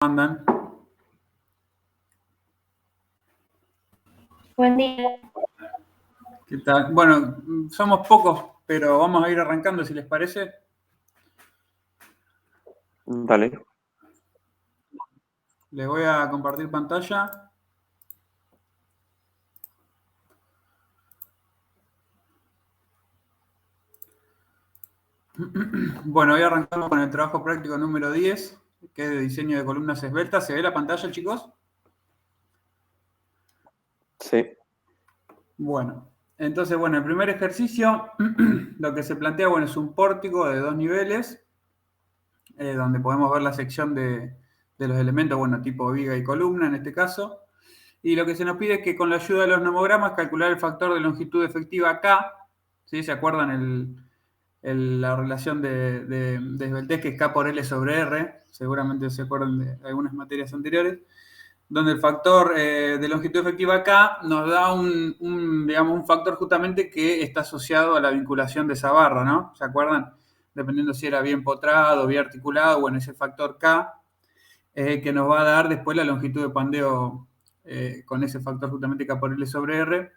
Andan. Buen día. ¿Qué tal? Bueno, somos pocos, pero vamos a ir arrancando si les parece. Dale. Les voy a compartir pantalla. Bueno, hoy arrancamos con el trabajo práctico número 10, que es de diseño de columnas esbeltas. ¿Se ve la pantalla, chicos? Sí. Bueno, entonces, el primer ejercicio, lo que se plantea, es un pórtico de 2 niveles, donde podemos ver la sección de los elementos, tipo viga y columna en este caso. Y lo que se nos pide es que con la ayuda de los nomogramas calcular el factor de longitud efectiva K. ¿Sí? ¿Se acuerdan la relación de esbeltez, que es K por L sobre R? Seguramente se acuerdan de algunas materias anteriores, donde el factor de longitud efectiva K nos da un factor justamente que está asociado a la vinculación de esa barra, ¿no? ¿Se acuerdan? Dependiendo si era bien potrado, bien articulado, ese factor K que nos va a dar después la longitud de pandeo con ese factor justamente K por L sobre R,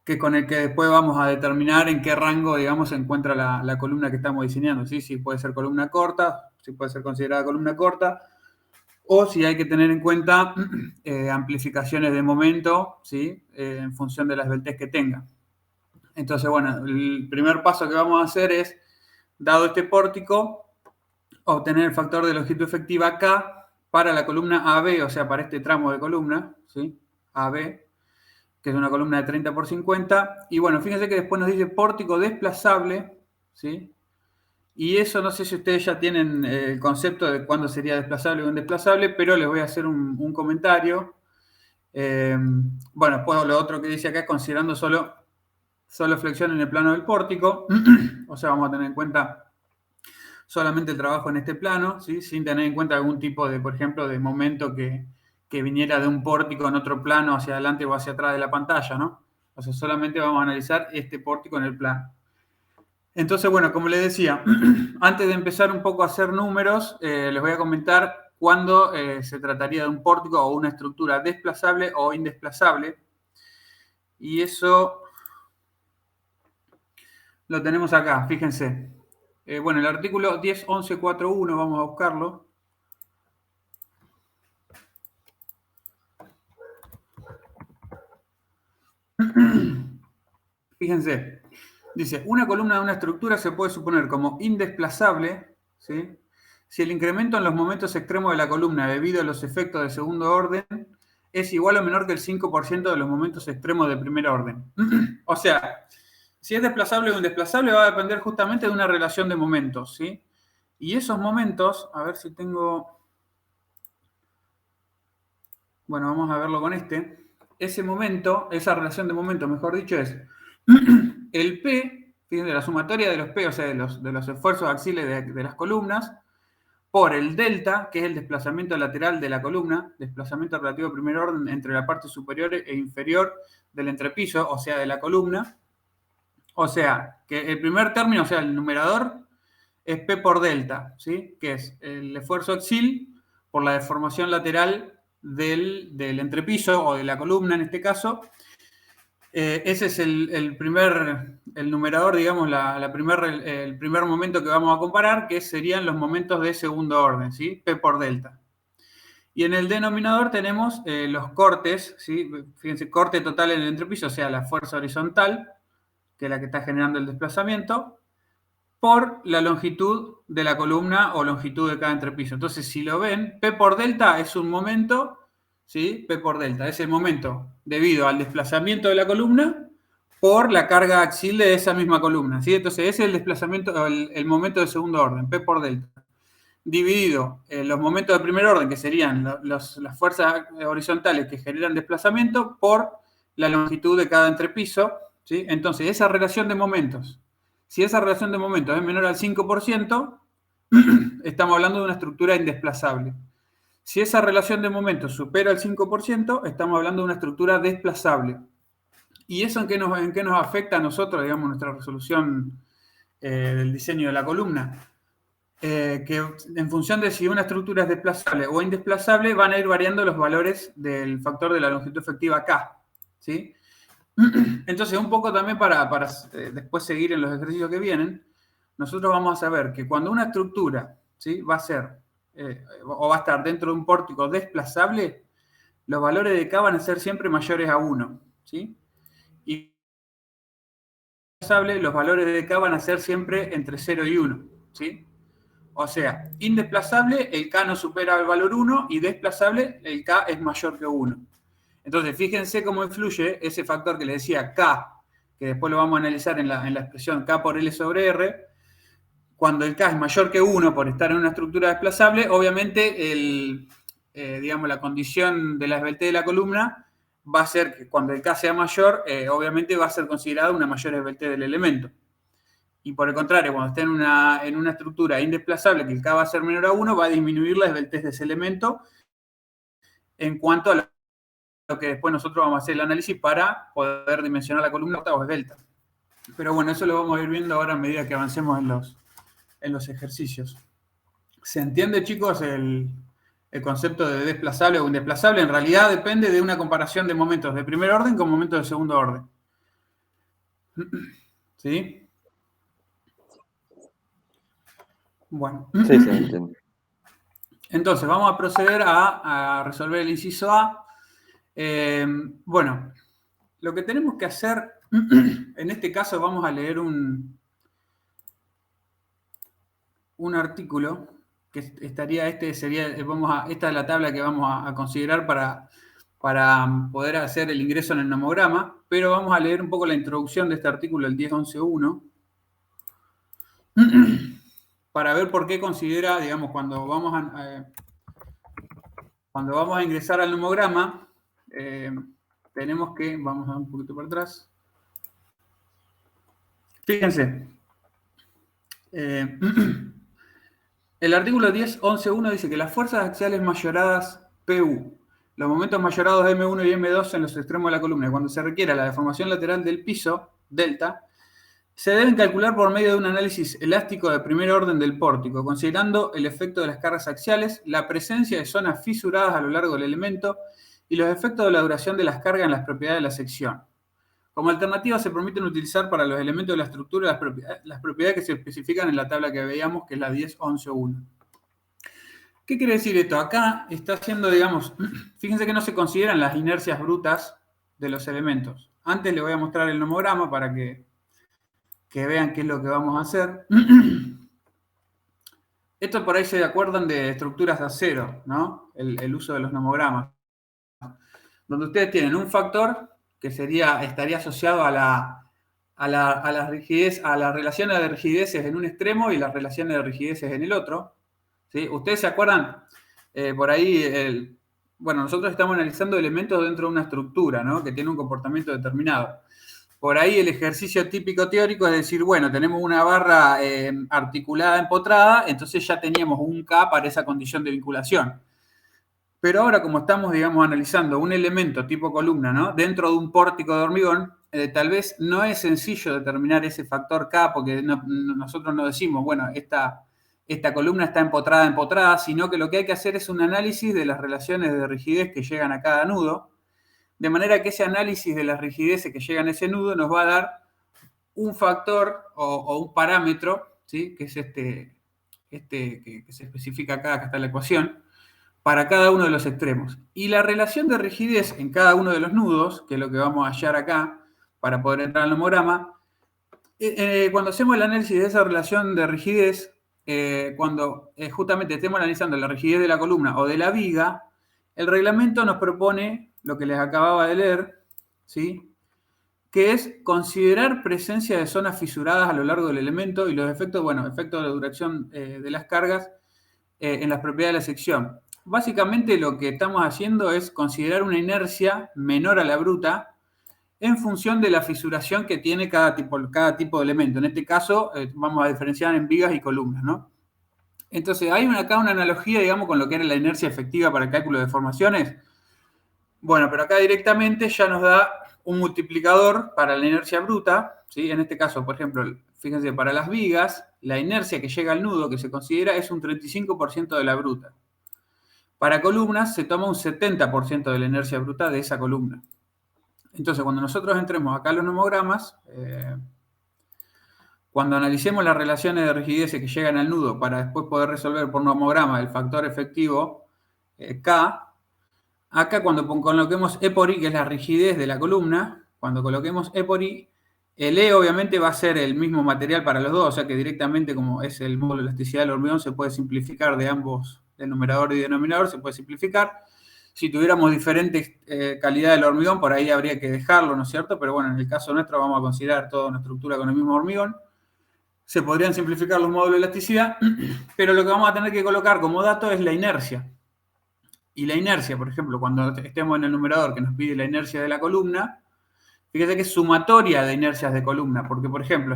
que con el que después vamos a determinar en qué rango, digamos, se encuentra la columna que estamos diseñando. ¿Sí? Si puede ser columna corta, si puede ser considerada columna corta, o si hay que tener en cuenta amplificaciones de momento, ¿sí? En función de la esbeltez que tenga. Entonces, el primer paso que vamos a hacer es, dado este pórtico, obtener el factor de longitud efectiva K para la columna AB, o sea, para este tramo de columna, ¿sí? AB, que es una columna de 30 por 50. Y fíjense que después nos dice pórtico desplazable, ¿sí? Y eso no sé si ustedes ya tienen el concepto de cuándo sería desplazable o indesplazable, pero les voy a hacer un comentario. Después lo otro que dice acá es considerando solo flexión en el plano del pórtico. O sea, vamos a tener en cuenta solamente el trabajo en este plano, ¿sí? Sin tener en cuenta algún tipo de, por ejemplo, de momento que viniera de un pórtico en otro plano hacia adelante o hacia atrás de la pantalla, ¿no? O sea, solamente vamos a analizar este pórtico en el plano. Entonces, como les decía, antes de empezar un poco a hacer números, les voy a comentar cuándo se trataría de un pórtico o una estructura desplazable o indesplazable. Y eso lo tenemos acá, fíjense. El artículo 10.11.4.1, vamos a buscarlo. Fíjense, dice, una columna de una estructura se puede suponer como indesplazable, ¿sí? Si el incremento en los momentos extremos de la columna debido a los efectos de segundo orden es igual o menor que el 5% de los momentos extremos de primer orden. O sea, si es desplazable o indesplazable va a depender justamente de una relación de momentos, ¿sí? Y esos momentos, a ver si tengo... Bueno, vamos a verlo con este. Ese momento, esa relación de momentos, mejor dicho, es el P, fíjense, la sumatoria de los P, o sea, de los esfuerzos axiales de las columnas, por el delta, que es el desplazamiento lateral de la columna, desplazamiento relativo de primer orden entre la parte superior e inferior del entrepiso, o sea, de la columna. O sea, que el primer término, o sea, el numerador, es P por delta, ¿sí? Que es el esfuerzo axil por la deformación lateral del entrepiso o de la columna en este caso. Ese es el numerador, digamos, el primer momento que vamos a comparar, que serían los momentos de segundo orden, ¿sí? P por delta. Y en el denominador tenemos los cortes, ¿sí? Fíjense, corte total en el entrepiso, o sea, la fuerza horizontal, que es la que está generando el desplazamiento, por la longitud de la columna o longitud de cada entrepiso. Entonces, si lo ven, P por delta es un momento, ¿sí? P por delta es el momento debido al desplazamiento de la columna por la carga axil de esa misma columna, ¿sí? Entonces, ese es el desplazamiento, el momento de segundo orden, P por delta. Dividido en los momentos de primer orden, que serían las fuerzas horizontales que generan desplazamiento, por la longitud de cada entrepiso, ¿sí? Entonces, esa relación de momentos, si esa relación de momentos es menor al 5%, estamos hablando de una estructura indesplazable. Si esa relación de momentos supera el 5%, estamos hablando de una estructura desplazable. ¿Y eso en qué nos afecta a nosotros, digamos, nuestra resolución del diseño de la columna? que en función de si una estructura es desplazable o indesplazable, van a ir variando los valores del factor de la longitud efectiva K, ¿sí? Entonces, un poco también para después seguir en los ejercicios que vienen, nosotros vamos a saber que cuando una estructura, ¿sí?, va a ser o va a estar dentro de un pórtico desplazable, los valores de K van a ser siempre mayores a 1, ¿sí? Y los valores de K van a ser siempre entre 0 y 1, ¿sí? O sea, indesplazable, el K no supera el valor 1 y desplazable, el K es mayor que 1. Entonces, fíjense cómo influye ese factor que le decía K, que después lo vamos a analizar en la expresión K por L sobre R. Cuando el K es mayor que 1 por estar en una estructura desplazable, obviamente digamos, la condición de la esbeltez de la columna va a ser que cuando el K sea mayor, obviamente va a ser considerada una mayor esbeltez del elemento. Y por el contrario, cuando esté en una estructura indesplazable, que el K va a ser menor a 1, va a disminuir la esbeltez de ese elemento en cuanto a lo que después nosotros vamos a hacer el análisis para poder dimensionar la columna o esbelta. Pero bueno, eso lo vamos a ir viendo ahora a medida que avancemos en los ejercicios. ¿Se entiende, chicos, el concepto de desplazable o indesplazable? En realidad depende de una comparación de momentos de primer orden con momentos de segundo orden. ¿Sí? Bueno. Sí, se entiende. Entonces, vamos a proceder a resolver el inciso A. Bueno, lo que tenemos que hacer, en este caso vamos a leer un artículo, que estaría, esta es la tabla que vamos a considerar para poder hacer el ingreso en el nomograma, pero vamos a leer un poco la introducción de este artículo, el 10.11.1, para ver por qué considera, digamos, cuando vamos a ingresar al nomograma, tenemos que, vamos a un poquito para atrás. Fíjense, el artículo 10.11.1 dice que las fuerzas axiales mayoradas PU, los momentos mayorados M1 y M2 en los extremos de la columna, cuando se requiera la deformación lateral del piso, delta, se deben calcular por medio de un análisis elástico de primer orden del pórtico, considerando el efecto de las cargas axiales, la presencia de zonas fisuradas a lo largo del elemento y los efectos de la duración de las cargas en las propiedades de la sección. Como alternativa se permiten utilizar para los elementos de la estructura las propiedades que se especifican en la tabla que veíamos, que es la 10.11.1. ¿Qué quiere decir esto? Acá está haciendo, digamos, fíjense que no se consideran las inercias brutas de los elementos. Antes les voy a mostrar el nomograma para que vean qué es lo que vamos a hacer. Esto por ahí se acuerdan de estructuras de acero, ¿no? El uso de los nomogramas. Donde ustedes tienen un factor que estaría asociado a la rigidez, a las relaciones de rigideces en un extremo y las relaciones de rigideces en el otro. ¿Sí? Ustedes se acuerdan, por ahí, bueno, nosotros estamos analizando elementos dentro de una estructura, ¿no?, que tiene un comportamiento determinado. Por ahí el ejercicio típico teórico es decir, bueno, tenemos una barra articulada empotrada, entonces ya teníamos un K para esa condición de vinculación. Pero ahora, como estamos, digamos, analizando un elemento tipo columna, ¿no?, dentro de un pórtico de hormigón, tal vez no es sencillo determinar ese factor K, porque nosotros no decimos, bueno, esta columna está empotrada, sino que lo que hay que hacer es un análisis de las relaciones de rigidez que llegan a cada nudo, de manera que ese análisis de las rigideces que llegan a ese nudo nos va a dar un factor o un parámetro, ¿sí?, que es que se especifica acá está la ecuación, para cada uno de los extremos. Y la relación de rigidez en cada uno de los nudos, que es lo que vamos a hallar acá para poder entrar al nomograma, cuando hacemos el análisis de esa relación de rigidez, cuando justamente estemos analizando la rigidez de la columna o de la viga, el reglamento nos propone lo que les acababa de leer, ¿sí?, que es considerar presencia de zonas fisuradas a lo largo del elemento y los efectos, bueno, efectos de duración de las cargas en las propiedades de la sección. Básicamente lo que estamos haciendo es considerar una inercia menor a la bruta en función de la fisuración que tiene cada tipo de elemento. En este caso, vamos a diferenciar en vigas y columnas, ¿no? Entonces, hay acá una analogía, digamos, con lo que era la inercia efectiva para el cálculo de deformaciones. Bueno, pero acá directamente ya nos da un multiplicador para la inercia bruta, ¿sí? En este caso, por ejemplo, fíjense, para las vigas, la inercia que llega al nudo, que se considera, es un 35% de la bruta. Para columnas se toma un 70% de la inercia bruta de esa columna. Entonces, cuando nosotros entremos acá a los nomogramas, cuando analicemos las relaciones de rigidez que llegan al nudo para después poder resolver por nomograma el factor efectivo K, acá cuando coloquemos E por I, que es la rigidez de la columna, cuando coloquemos E por I, el E obviamente va a ser el mismo material para los dos, o sea que directamente, como es el módulo de elasticidad del hormigón, se puede simplificar de ambos, de numerador y denominador, se puede simplificar. Si tuviéramos diferentes calidades del hormigón, por ahí habría que dejarlo, ¿no es cierto? Pero bueno, en el caso nuestro vamos a considerar toda una estructura con el mismo hormigón. Se podrían simplificar los módulos de elasticidad, pero lo que vamos a tener que colocar como dato es la inercia. Y la inercia, por ejemplo, cuando estemos en el numerador que nos pide la inercia de la columna, fíjese que es sumatoria de inercias de columna, porque, por ejemplo,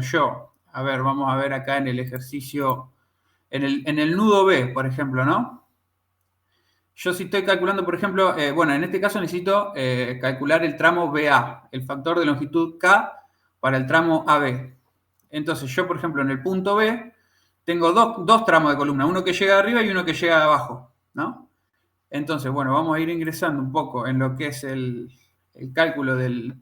vamos a ver acá en el ejercicio, en el nudo B, por ejemplo, ¿no? Yo si estoy calculando, por ejemplo, bueno, en este caso necesito calcular el tramo BA, el factor de longitud K para el tramo AB. Entonces, yo, por ejemplo, en el punto B, tengo dos tramos de columna, uno que llega de arriba y uno que llega de abajo, ¿no? Entonces, bueno, vamos a ir ingresando un poco en lo que es el cálculo de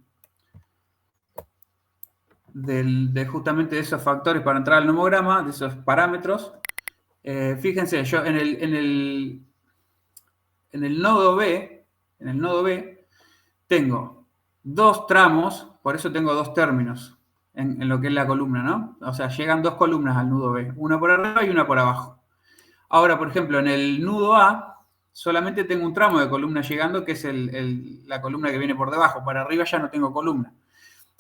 justamente de esos factores para entrar al nomograma, de esos parámetros. Fíjense, yo en el nodo B, tengo dos tramos, por eso tengo dos términos en lo que es la columna, ¿no? O sea, llegan dos columnas al nudo B, una por arriba y una por abajo. Ahora, por ejemplo, en el nudo A, solamente tengo un tramo de columna llegando, que es la columna que viene por debajo. Para arriba ya no tengo columna.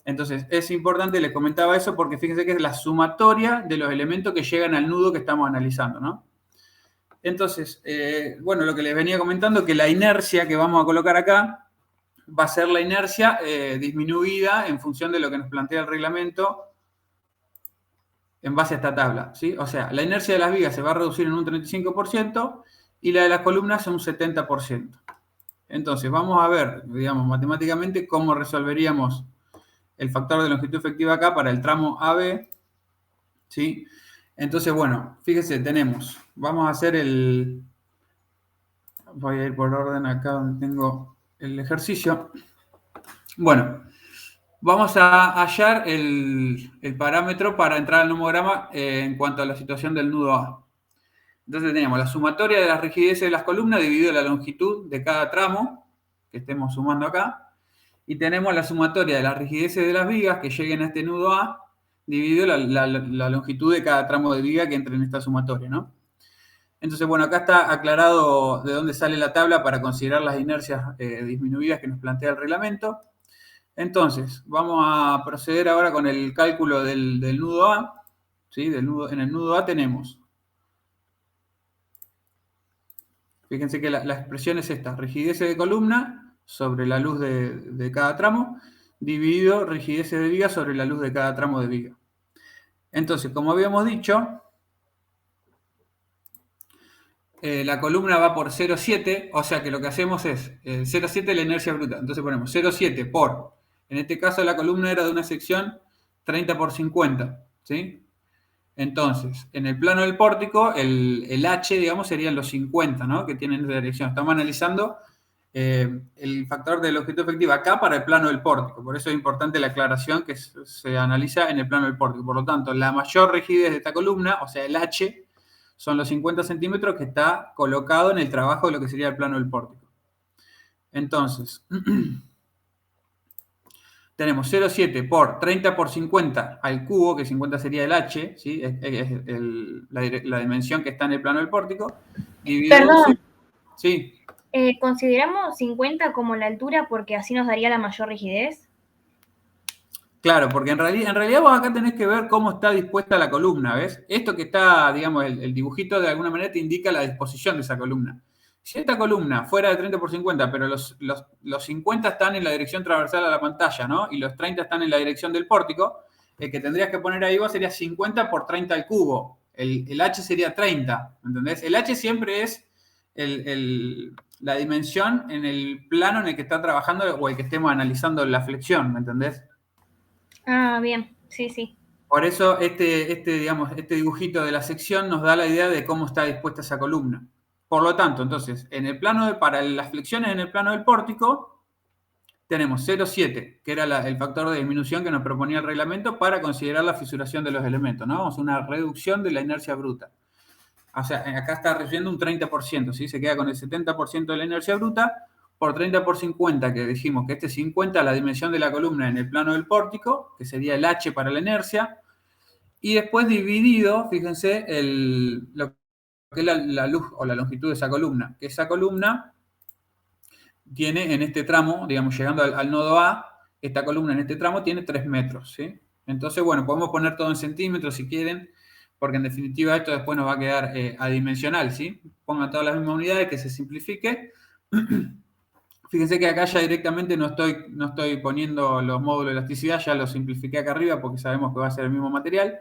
Entonces, es importante, les comentaba eso, porque fíjense que es la sumatoria de los elementos que llegan al nudo que estamos analizando, ¿no? Entonces, bueno, lo que les venía comentando, que la inercia que vamos a colocar acá va a ser la inercia disminuida en función de lo que nos plantea el reglamento en base a esta tabla, ¿sí? O sea, la inercia de las vigas se va a reducir en un 35% y la de las columnas en un 70%. Entonces, vamos a ver, digamos, matemáticamente cómo resolveríamos el factor de longitud efectiva acá para el tramo AB, ¿sí? Entonces, bueno, fíjense, vamos a hacer voy a ir por orden acá donde tengo el ejercicio. Bueno, vamos a hallar el parámetro para entrar al nomograma en cuanto a la situación del nudo A. Entonces tenemos la sumatoria de las rigideces de las columnas dividido la longitud de cada tramo, que estemos sumando acá, y tenemos la sumatoria de las rigideces de las vigas que lleguen a este nudo A, dividido la longitud de cada tramo de viga que entre en esta sumatoria, ¿no? Entonces, bueno, acá está aclarado de dónde sale la tabla para considerar las inercias disminuidas que nos plantea el reglamento. Entonces, vamos a proceder ahora con el cálculo del nudo A. ¿Sí? En el nudo A tenemos, fíjense que la expresión es esta: rigidez de columna sobre la luz de cada tramo, dividido rigidez de viga sobre la luz de cada tramo de viga. Entonces, como habíamos dicho, la columna va por 0,7, o sea que lo que hacemos es 0,7 la inercia bruta. Entonces ponemos 0,7 por, en este caso la columna era de una sección 30 por 50, ¿sí? Entonces, en el plano del pórtico, el H, digamos, serían los 50, ¿no? Que tienen esa dirección. Estamos analizando el factor de longitud efectiva acá para el plano del pórtico. Por eso es importante la aclaración que se analiza en el plano del pórtico. Por lo tanto, la mayor rigidez de esta columna, o sea, el H, son los 50 centímetros que está colocado en el trabajo de lo que sería el plano del pórtico. Entonces, tenemos 0,7 por 30 por 50 al cubo, que 50 sería el H, ¿sí? Es la dimensión que está en el plano del pórtico. Perdón. Sí. ¿Consideramos 50 como la altura porque así nos daría la mayor rigidez? Claro, porque en realidad vos acá tenés que ver cómo está dispuesta la columna, ¿ves? Esto que está, digamos, el dibujito de alguna manera te indica la disposición de esa columna. Si esta columna fuera de 30 por 50, pero los 50 están en la dirección transversal a la pantalla, ¿no? Y los 30 están en la dirección del pórtico, el que tendrías que poner ahí vos sería 50 por 30 al cubo. El H sería 30, ¿entendés? El H siempre es la dimensión en el plano en el que está trabajando o el que estemos analizando la flexión, ¿me entendés? Ah, bien, sí, sí. Por eso digamos, este dibujito de la sección nos da la idea de cómo está dispuesta esa columna. Por lo tanto, entonces, para las flexiones en el plano del pórtico, tenemos 0,7, que era el factor de disminución que nos proponía el reglamento para considerar la fisuración de los elementos, ¿no? Vamos a una reducción de la inercia bruta. O sea, acá está reduciendo un 30%, ¿sí? Se queda con el 70% de la inercia bruta por 30 por 50, que dijimos que este 50 es la dimensión de la columna en el plano del pórtico, que sería el H para la inercia, y después dividido, fíjense, lo que es la luz o la longitud de esa columna, que esa columna tiene en este tramo, digamos, llegando al nodo A, esta columna en este tramo tiene 3 metros, ¿sí? Entonces, bueno, podemos poner todo en centímetros si quieren, porque en definitiva esto después nos va a quedar adimensional, ¿sí? Pongan todas las mismas unidades, que se simplifique. Fíjense que acá ya directamente no estoy poniendo los módulos de elasticidad, ya los simplifiqué acá arriba porque sabemos que va a ser el mismo material.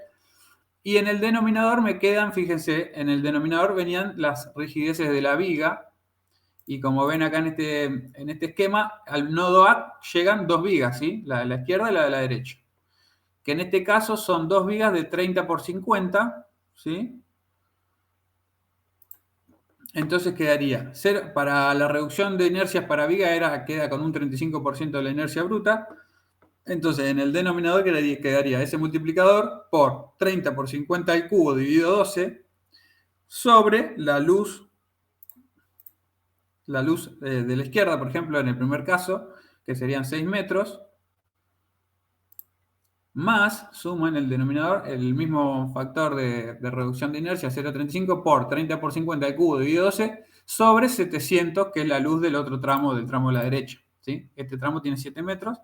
Y en el denominador me quedan, fíjense, en el denominador venían las rigideces de la viga, y como ven acá en este esquema, al nodo A llegan dos vigas, ¿sí? La de la izquierda y la de la derecha. Que en este caso son dos vigas de 30 por 50, ¿sí? Entonces quedaría, para la reducción de inercias para viga queda con un 35% de la inercia bruta. Entonces en el denominador quedaría ese multiplicador por 30 por 50 al cubo dividido 12 sobre la luz de la izquierda, por ejemplo, en el primer caso, que serían 6 metros, más, suma en el denominador el mismo factor de reducción de inercia, 0,35 por 30 por 50 al cubo dividido 12, sobre 700, que es la luz del otro tramo, del tramo de la derecha, ¿sí? Este tramo tiene 7 metros.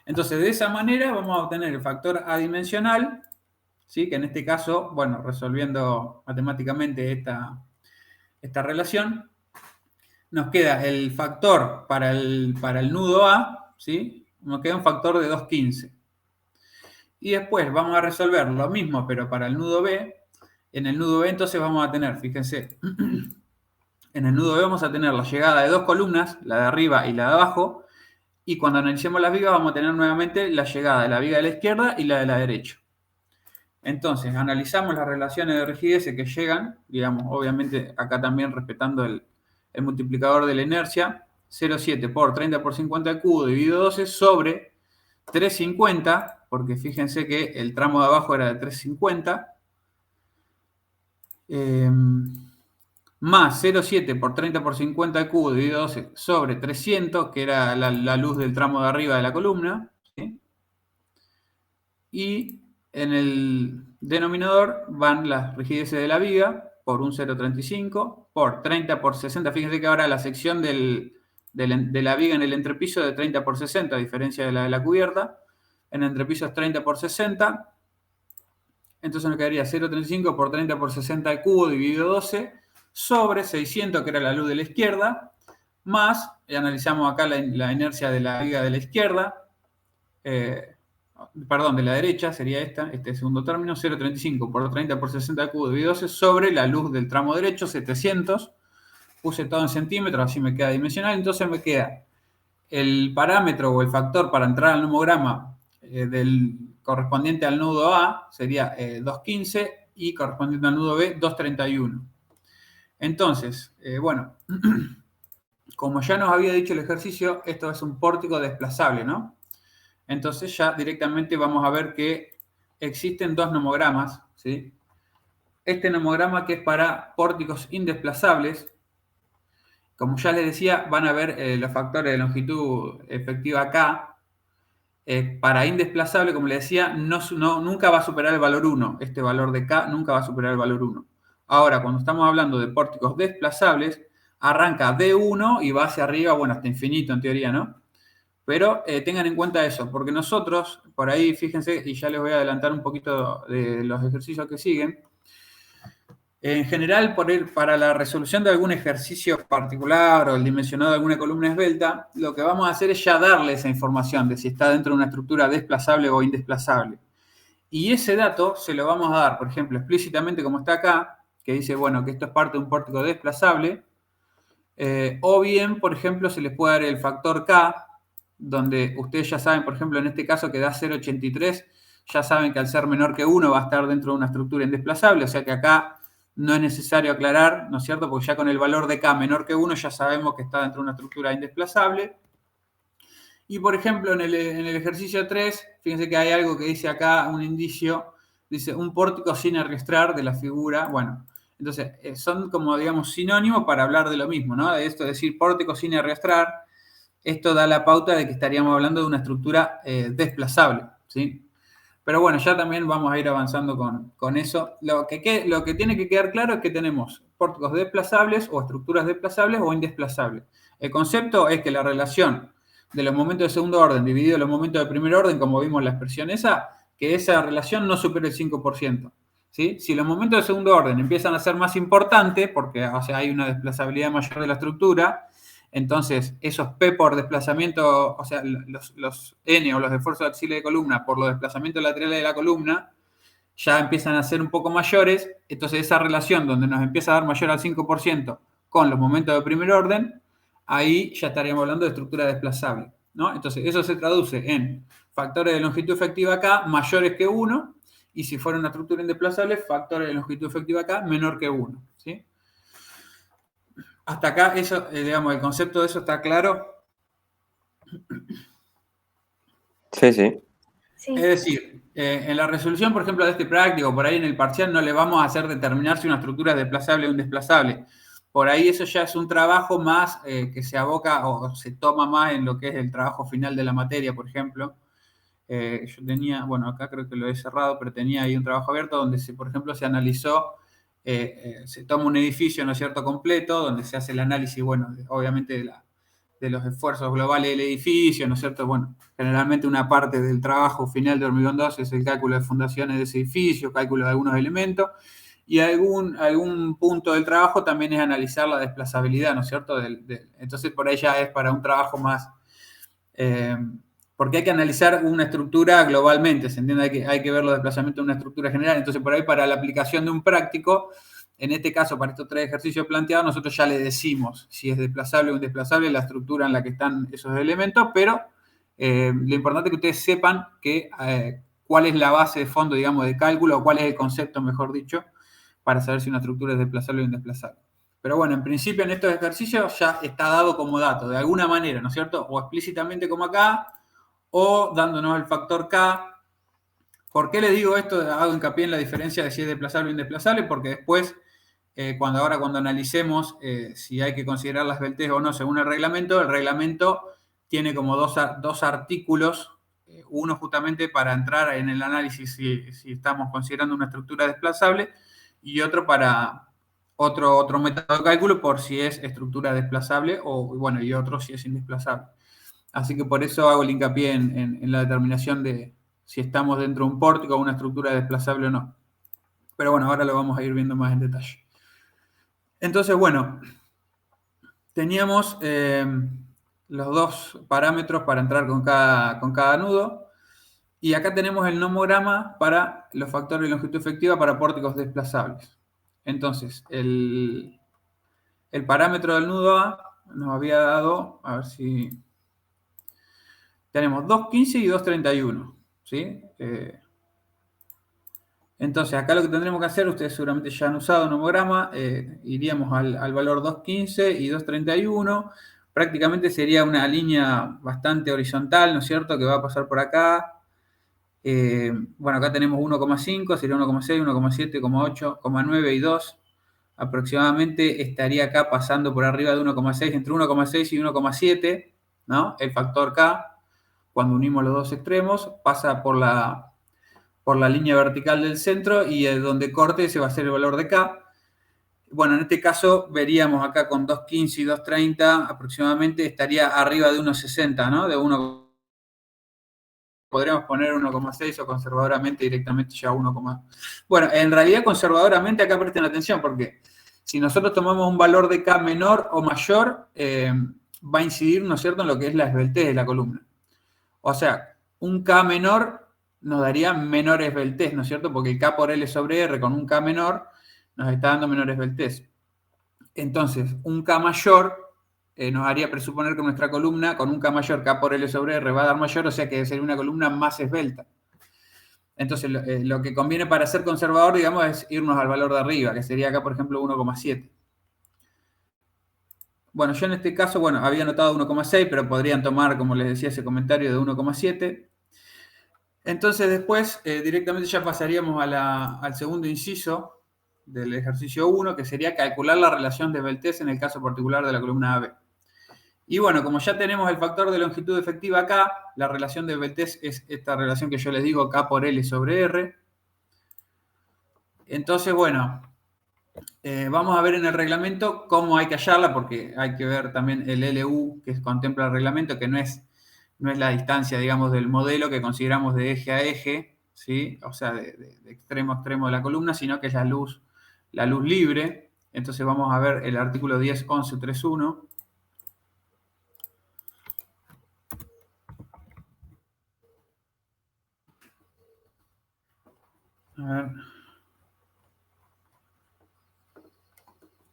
Entonces, de esa manera vamos a obtener el factor adimensional, ¿sí? Que en este caso, bueno, resolviendo matemáticamente esta relación, nos queda el factor para el nudo A, ¿sí? Nos queda un factor de 2,15. Y después vamos a resolver lo mismo, pero para el nudo B. En el nudo B entonces vamos a tener, fíjense, en el nudo B vamos a tener la llegada de dos columnas, la de arriba y la de abajo, y cuando analicemos las vigas vamos a tener nuevamente la llegada de la viga de la izquierda y la de la derecha. Entonces, analizamos las relaciones de rigidez que llegan, digamos, obviamente acá también respetando el multiplicador de la inercia, 0,7 por 30 por 50 al cubo dividido 12 sobre 350, porque fíjense que el tramo de abajo era de 350, más 0,7 por 30 por 50 al cubo dividido 12 sobre 300, que era la luz del tramo de arriba de la columna, ¿sí? Y en el denominador van las rigideces de la viga por un 0,35 por 30 por 60. Fíjense que ahora la sección de la viga en el entrepiso es de 30 por 60, a diferencia de la de la cubierta. En el entrepiso es 30 por 60. Entonces nos quedaría 0,35 por 30 por 60 al cubo dividido 12 sobre 600, que era la luz de la izquierda, más, analizamos acá la inercia de la viga de la izquierda, perdón, de la derecha sería este segundo término, 0,35 por 30 por 60 al cubo dividido 12 sobre la luz del tramo derecho, 700. Puse todo en centímetros, así me queda dimensional. Entonces me queda el parámetro o el factor para entrar al nomograma correspondiente al nudo A, sería 2,15, y correspondiente al nudo B, 2,31. Entonces, bueno, como ya nos había dicho el ejercicio, esto es un pórtico desplazable, ¿no? Entonces ya directamente vamos a ver que existen dos nomogramas, ¿sí? Este nomograma que es para pórticos indesplazables. Como ya les decía, van a ver los factores de longitud efectiva acá. Para indesplazable, como les decía, nunca va a superar el valor 1. Este valor de K nunca va a superar el valor 1. Ahora, cuando estamos hablando de pórticos desplazables, arranca de 1 y va hacia arriba, bueno, hasta infinito en teoría, ¿no? Pero tengan en cuenta eso, porque nosotros, por ahí, fíjense, y ya les voy a adelantar un poquito de los ejercicios que siguen. En general, para la resolución de algún ejercicio particular o el dimensionado de alguna columna esbelta, lo que vamos a hacer es ya darle esa información de si está dentro de una estructura desplazable o indesplazable. Y ese dato se lo vamos a dar, por ejemplo, explícitamente como está acá, que dice, bueno, que esto es parte de un pórtico desplazable, o bien, por ejemplo, se les puede dar el factor K, donde ustedes ya saben, por ejemplo, en este caso que da 0,83, ya saben que al ser menor que 1 va a estar dentro de una estructura indesplazable, o sea que acá no es necesario aclarar, ¿no es cierto? Porque ya con el valor de K menor que 1 ya sabemos que está dentro de una estructura indesplazable. Y por ejemplo, en el ejercicio 3, fíjense que hay algo que dice acá, un indicio, dice un pórtico sin arrastrar de la figura. Bueno, entonces son como, digamos, sinónimos para hablar de lo mismo, ¿no? De esto, es decir, pórtico sin arrastrar, esto da la pauta de que estaríamos hablando de una estructura desplazable, ¿sí? Pero bueno, ya también vamos a ir avanzando con eso. Lo que tiene que quedar claro es que tenemos pórticos desplazables o estructuras desplazables o indesplazables. El concepto es que la relación de los momentos de segundo orden dividido en los momentos de primer orden, como vimos en la expresión esa, que esa relación no supere el 5%. ¿Sí? Si los momentos de segundo orden empiezan a ser más importantes, porque o sea, hay una desplazabilidad mayor de la estructura, entonces esos P por desplazamiento, o sea, los N o los esfuerzos axiales de columna por los desplazamientos laterales de la columna, ya empiezan a ser un poco mayores, entonces esa relación donde nos empieza a dar mayor al 5% con los momentos de primer orden, ahí ya estaríamos hablando de estructura desplazable, ¿no? Entonces eso se traduce en factores de longitud efectiva acá mayores que 1, y si fuera una estructura indesplazable, factores de longitud efectiva acá menor que 1, ¿sí? Hasta acá, eso, digamos, el concepto de eso está claro. Sí, sí. Sí. Es decir, en la resolución, por ejemplo, de este práctico, por ahí en el parcial no le vamos a hacer determinar si una estructura es desplazable o indesplazable. Por ahí eso ya es un trabajo más que se aboca o se toma más en lo que es el trabajo final de la materia, por ejemplo. Yo tenía, bueno, acá creo que lo he cerrado, pero tenía ahí un trabajo abierto donde, por ejemplo, se analizó, se toma un edificio, ¿no es cierto?, completo, donde se hace el análisis, bueno, obviamente de los esfuerzos globales del edificio, ¿no es cierto? Bueno, generalmente una parte del trabajo final de Hormigón 2 es el cálculo de fundaciones de ese edificio, cálculo de algunos elementos, y algún punto del trabajo también es analizar la desplazabilidad, ¿no es cierto? Entonces, por ahí ya es para un trabajo más... porque hay que analizar una estructura globalmente, ¿se entiende? Hay que ver los desplazamientos de una estructura general. Entonces, por ahí para la aplicación de un práctico, en este caso, para estos 3 ejercicios planteados, nosotros ya le decimos si es desplazable o indesplazable la estructura en la que están esos elementos, pero lo importante es que ustedes sepan cuál es la base de fondo, digamos, de cálculo, o cuál es el concepto, mejor dicho, para saber si una estructura es desplazable o indesplazable. Pero bueno, en principio en estos ejercicios ya está dado como dato, de alguna manera, ¿no es cierto? O explícitamente como acá, o dándonos el factor K. ¿Por qué les digo esto? Hago hincapié en la diferencia de si es desplazable o indesplazable, porque después, cuando analicemos si hay que considerar las esbeltez o no según el reglamento tiene como dos artículos, uno justamente para entrar en el análisis si estamos considerando una estructura desplazable, y otro para otro método de cálculo por si es estructura desplazable, o bueno, y otro si es indesplazable. Así que por eso hago el hincapié en la determinación de si estamos dentro de un pórtico o una estructura desplazable o no. Pero bueno, ahora lo vamos a ir viendo más en detalle. Entonces, bueno, teníamos los 2 parámetros para entrar con cada nudo. Y acá tenemos el nomograma para los factores de longitud efectiva para pórticos desplazables. Entonces, el parámetro del nudo A nos había dado, a ver si... Tenemos 2.15 y 2.31, ¿sí? Entonces, acá lo que tendremos que hacer, ustedes seguramente ya han usado un nomograma, iríamos al valor 2.15 y 2.31, prácticamente sería una línea bastante horizontal, ¿no es cierto?, que va a pasar por acá. Bueno, acá tenemos 1,5, sería 1,6, 1,7, 1,8, 1,9 y 2. Aproximadamente estaría acá pasando por arriba de 1,6, entre 1,6 y 1,7, ¿no? El factor K, cuando unimos los dos extremos, pasa por la línea vertical del centro y donde corte ese va a ser el valor de K. Bueno, en este caso veríamos acá con 2.15 y 2.30 aproximadamente estaría arriba de 1.60, ¿no? De 1. Podríamos poner 1,6 o conservadoramente directamente ya 1, bueno, en realidad conservadoramente acá presten atención porque si nosotros tomamos un valor de K menor o mayor, va a incidir, ¿no es cierto?, en lo que es la esbeltez de la columna. O sea, un K menor nos daría menor esbeltez, ¿no es cierto? Porque el K por L sobre R con un K menor nos está dando menor esbeltez. Entonces, un K mayor nos haría presuponer que nuestra columna con un K mayor, K por L sobre R, va a dar mayor, o sea que sería una columna más esbelta. Entonces, lo que conviene para ser conservador, digamos, es irnos al valor de arriba, que sería acá, por ejemplo, 1,7. Bueno, yo en este caso, bueno, había anotado 1,6, pero podrían tomar, como les decía, ese comentario de 1,7. Entonces, después, directamente ya pasaríamos al segundo inciso del ejercicio 1, que sería calcular la relación de Beltrés en el caso particular de la columna AB. Y bueno, como ya tenemos el factor de longitud efectiva acá, la relación de Beltrés es esta relación que yo les digo, K por L sobre R. Entonces, bueno, vamos a ver en el reglamento cómo hay que hallarla, porque hay que ver también el LU que contempla el reglamento, que no es la distancia, digamos, del modelo que consideramos de eje a eje, ¿sí? O sea, de extremo a extremo de la columna, sino que es la luz libre. Entonces vamos a ver el artículo 10.11.3.1. A ver.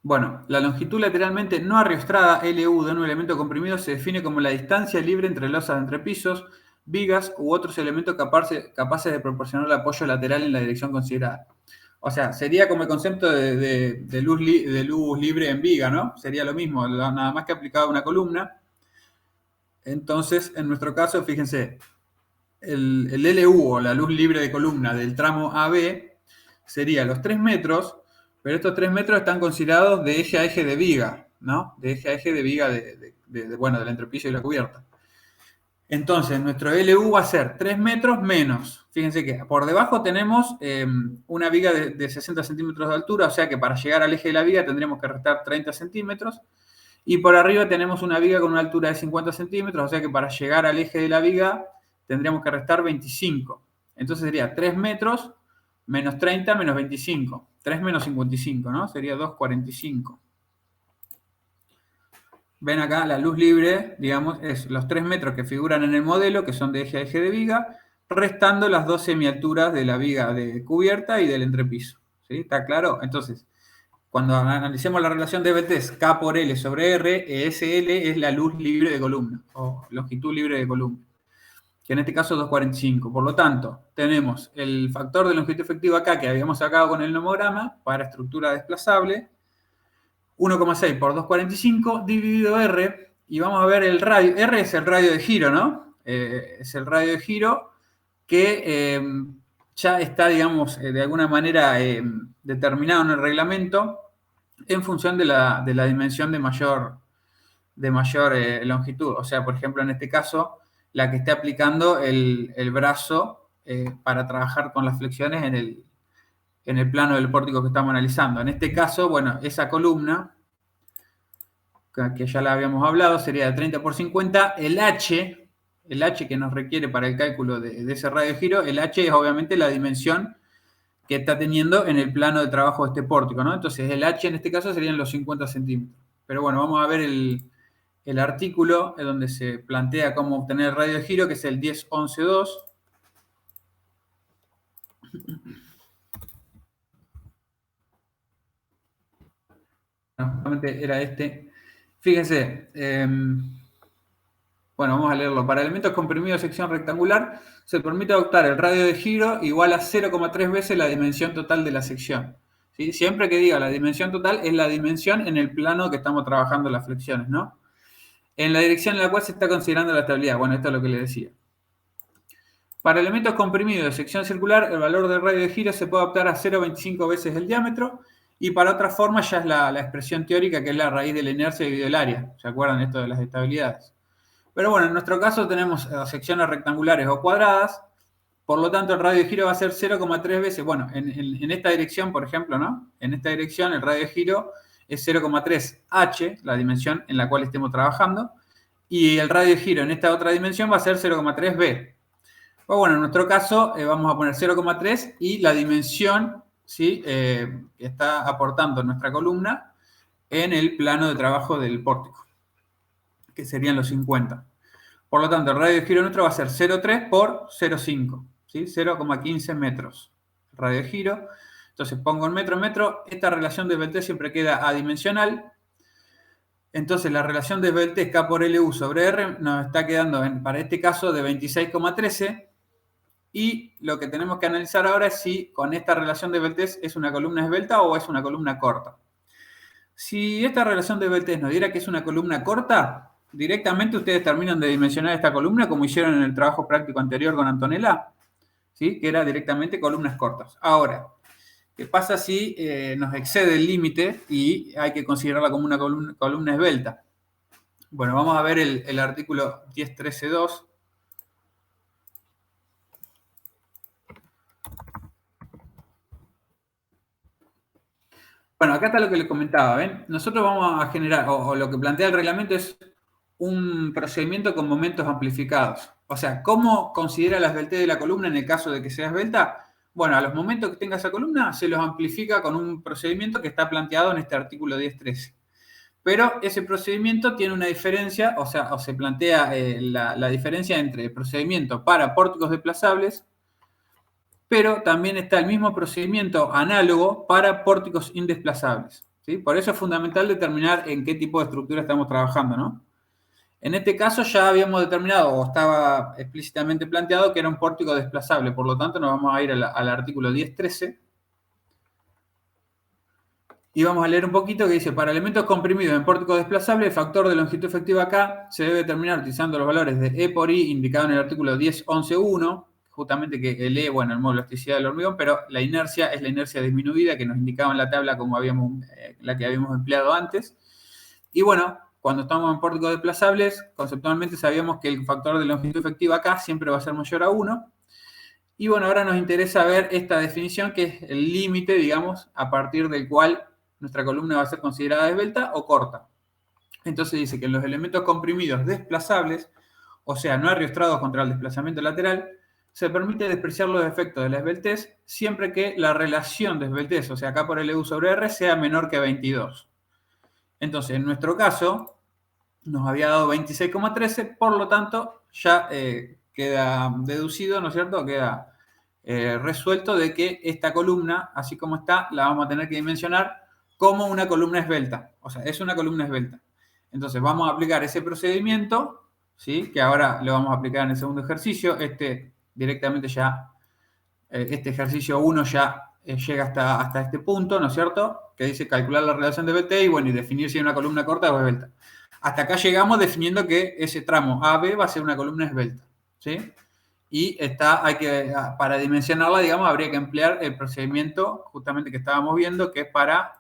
Bueno, la longitud lateralmente no arriostrada, LU, de un elemento comprimido se define como la distancia libre entre losas de entrepisos, vigas u otros elementos capaces de proporcionar el apoyo lateral en la dirección considerada. O sea, sería como el concepto de luz libre en viga, ¿no? Sería lo mismo, nada más que aplicado a una columna. Entonces, en nuestro caso, fíjense, el LU o la luz libre de columna del tramo AB sería los 3 metros, pero estos 3 metros están considerados de eje a eje de viga, ¿no? De eje a eje de viga del entrepiso y la cubierta. Entonces, nuestro LU va a ser 3 metros menos. Fíjense que por debajo tenemos una viga de 60 centímetros de altura, o sea que para llegar al eje de la viga tendríamos que restar 30 centímetros. Y por arriba tenemos una viga con una altura de 50 centímetros, o sea que para llegar al eje de la viga tendríamos que restar 25. Entonces sería 3 metros menos 30 menos 25. 3 menos 55, ¿no? Sería 2,45. Ven acá, la luz libre, digamos, es los 3 metros que figuran en el modelo, que son de eje a eje de viga, restando las 2 semialturas de la viga de cubierta y del entrepiso. ¿Sí? ¿Está claro? Entonces, cuando analicemos la relación de Beltrés, K por L sobre R, SL es la luz libre de columna, o longitud libre de columna, que en este caso es 2,45. Por lo tanto, tenemos el factor de longitud efectiva acá, que habíamos sacado con el nomograma, para estructura desplazable, 1,6 por 2,45 dividido R, y vamos a ver el radio. R es el radio de giro, ¿no? Es el radio de giro que ya está, digamos, de alguna manera determinado en el reglamento en función de la dimensión de mayor longitud. O sea, por ejemplo, en este caso, la que esté aplicando el brazo para trabajar con las flexiones en el plano del pórtico que estamos analizando. En este caso, bueno, esa columna, que ya la habíamos hablado, sería de 30 por 50. El H que nos requiere para el cálculo de ese radio de giro, el H es obviamente la dimensión que está teniendo en el plano de trabajo de este pórtico, ¿no? Entonces el H en este caso serían los 50 centímetros. Pero bueno, vamos a ver el artículo donde se plantea cómo obtener el radio de giro, que es el 10.11.2. Justamente era este. Fíjense, bueno, vamos a leerlo. Para elementos comprimidos de sección rectangular, se permite adoptar el radio de giro igual a 0,3 veces la dimensión total de la sección. ¿Sí? Siempre que diga la dimensión total, es la dimensión en el plano que estamos trabajando las flexiones, ¿no? En la dirección en la cual se está considerando la estabilidad. Bueno, esto es lo que les decía. Para elementos comprimidos de sección circular, el valor del radio de giro se puede adaptar a 0,25 veces el diámetro, y para otra forma ya es la expresión teórica, que es la raíz de la inercia dividido el área. ¿Se acuerdan esto de las estabilidades? Pero bueno, en nuestro caso tenemos secciones rectangulares o cuadradas, por lo tanto el radio de giro va a ser 0,3 veces, bueno, en esta dirección, por ejemplo, ¿no? En esta dirección el radio de giro es 0,3 h, la dimensión en la cual estemos trabajando, y el radio de giro en esta otra dimensión va a ser 0,3 b. Pues bueno, en nuestro caso vamos a poner 0,3 y la dimensión, ¿sí? Que está aportando nuestra columna en el plano de trabajo del pórtico, que serían los 50. Por lo tanto, el radio de giro nuestro va a ser 0,3 por 0,5, ¿sí? 0,15 metros. El radio de giro. Entonces pongo en metro. Esta relación de Beltrés siempre queda adimensional. Entonces la relación de Beltrés K por LU sobre R nos está quedando para este caso de 26,13. Y lo que tenemos que analizar ahora es si con esta relación de Beltrés es una columna esbelta o es una columna corta. Si esta relación de Beltrés nos diera que es una columna corta, directamente ustedes terminan de dimensionar esta columna como hicieron en el trabajo práctico anterior con Antonella, ¿sí? Que era directamente columnas cortas. Ahora, ¿qué pasa si nos excede el límite y hay que considerarla como una columna esbelta? Bueno, vamos a ver el artículo 10.13.2. Bueno, acá está lo que les comentaba, ¿ven? Nosotros vamos a generar, o lo que plantea el reglamento es un procedimiento con momentos amplificados. O sea, ¿cómo considera la esbeltez de la columna en el caso de que sea esbelta? Bueno, a los momentos que tenga esa columna se los amplifica con un procedimiento que está planteado en este artículo 10.13. Pero ese procedimiento tiene una diferencia, o sea, o se plantea la diferencia entre el procedimiento para pórticos desplazables, pero también está el mismo procedimiento análogo para pórticos indesplazables, ¿sí? Por eso es fundamental determinar en qué tipo de estructura estamos trabajando, ¿no? En este caso ya habíamos determinado, o estaba explícitamente planteado, que era un pórtico desplazable, por lo tanto nos vamos a ir al artículo 10.13 y vamos a leer un poquito que dice: para elementos comprimidos en pórtico desplazable, el factor de longitud efectiva K se debe determinar utilizando los valores de E por I indicado en el artículo 10.11.1, justamente que el E, bueno, el módulo de elasticidad del hormigón, pero la inercia es la inercia disminuida que nos indicaba en la tabla como la que habíamos empleado antes. Y bueno, cuando estamos en pórticos desplazables, conceptualmente sabíamos que el factor de longitud efectiva K siempre va a ser mayor a 1. Y bueno, ahora nos interesa ver esta definición, que es el límite, digamos, a partir del cual nuestra columna va a ser considerada esbelta o corta. Entonces dice que en los elementos comprimidos desplazables, o sea, no ariostrados contra el desplazamiento lateral, se permite despreciar los efectos de la esbeltez siempre que la relación de esbeltez, o sea, K por LU sobre R, sea menor que 22. Entonces, en nuestro caso, nos había dado 26,13, por lo tanto, ya queda deducido, ¿no es cierto? Queda resuelto de que esta columna, así como está, la vamos a tener que dimensionar como una columna esbelta. O sea, es una columna esbelta. Entonces, vamos a aplicar ese procedimiento, ¿sí? Que ahora lo vamos a aplicar en el segundo ejercicio. Directamente ya, este ejercicio 1 ya llega hasta este punto, ¿no es cierto? Que dice calcular la relación de BT y, bueno, y definir si es una columna corta o esbelta. Hasta acá llegamos definiendo que ese tramo AB va a ser una columna esbelta, ¿sí? Y para dimensionarla, digamos, habría que emplear el procedimiento justamente que estábamos viendo, que es para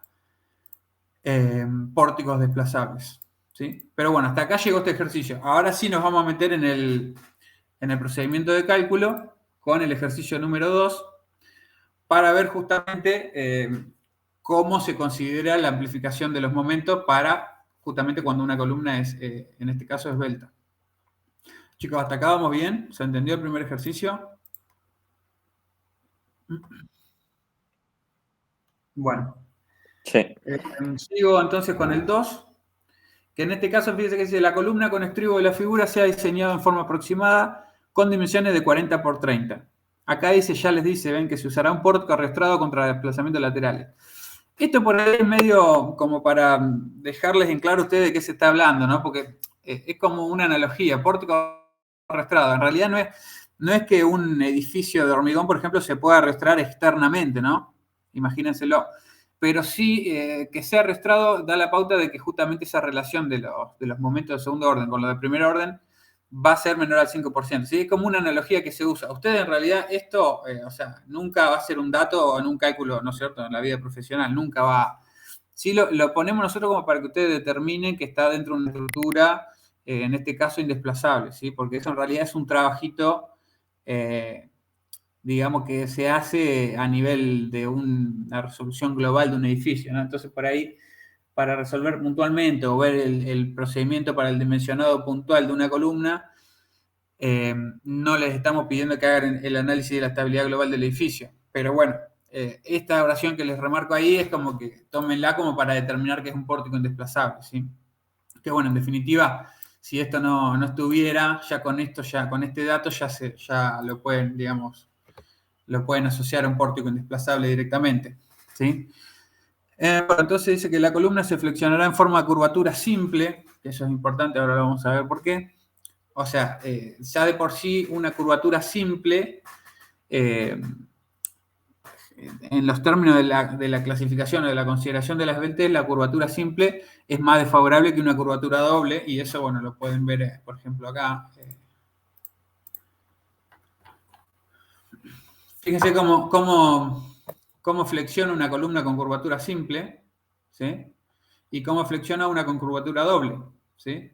pórticos desplazables, ¿sí? Pero bueno, hasta acá llegó este ejercicio. Ahora sí nos vamos a meter en el procedimiento de cálculo con el ejercicio número 2 para ver justamente cómo se considera la amplificación de los momentos para justamente cuando una columna es, en este caso, esbelta. Chicos, ¿hasta acá vamos bien? ¿Se entendió el primer ejercicio? Bueno. Sí. Sigo entonces con el 2, que en este caso fíjense que dice: la columna con estribo de la figura se ha diseñado en forma aproximada con dimensiones de 40 por 30. Acá dice, ya les dice, ven que se usará un pórtico arrastrado contra desplazamientos laterales. Esto por ahí es medio como para dejarles en claro a ustedes de qué se está hablando, ¿no? Porque es como una analogía, pórtico arrastrado. En realidad no es que un edificio de hormigón, por ejemplo, se pueda arrastrar externamente, ¿no? Imagínenselo. Pero sí que sea arrastrado da la pauta de que justamente esa relación de los momentos de segundo orden con los de primer orden va a ser menor al 5%. ¿Sí? Es como una analogía que se usa. Ustedes en realidad esto, o sea, nunca va a ser un dato en un cálculo, ¿no es cierto?, en la vida profesional, nunca va. Sí lo ponemos nosotros como para que ustedes determinen que está dentro de una estructura, en este caso indesplazable, ¿sí? Porque eso en realidad es un trabajito, digamos, que se hace a nivel de una resolución global de un edificio, ¿no? Entonces, por ahí, para resolver puntualmente o ver el procedimiento para el dimensionado puntual de una columna, no les estamos pidiendo que hagan el análisis de la estabilidad global del edificio. Pero bueno, esta oración que les remarco ahí es como que tómenla como para determinar que es un pórtico indesplazable, ¿sí? Que bueno, en definitiva, si esto no estuviera, ya con esto, ya con este dato, ya lo pueden, digamos, lo pueden asociar a un pórtico indesplazable directamente, ¿sí? Bueno, entonces dice que la columna se flexionará en forma de curvatura simple, que eso es importante, ahora lo vamos a ver por qué. O sea, ya de por sí una curvatura simple en los términos de la clasificación o de la consideración de las esbeltez, la curvatura simple es más desfavorable que una curvatura doble, y eso, bueno, lo pueden ver, por ejemplo, acá. Fíjense cómo flexiona una columna con curvatura simple, ¿sí? Y cómo flexiona una con curvatura doble, ¿sí?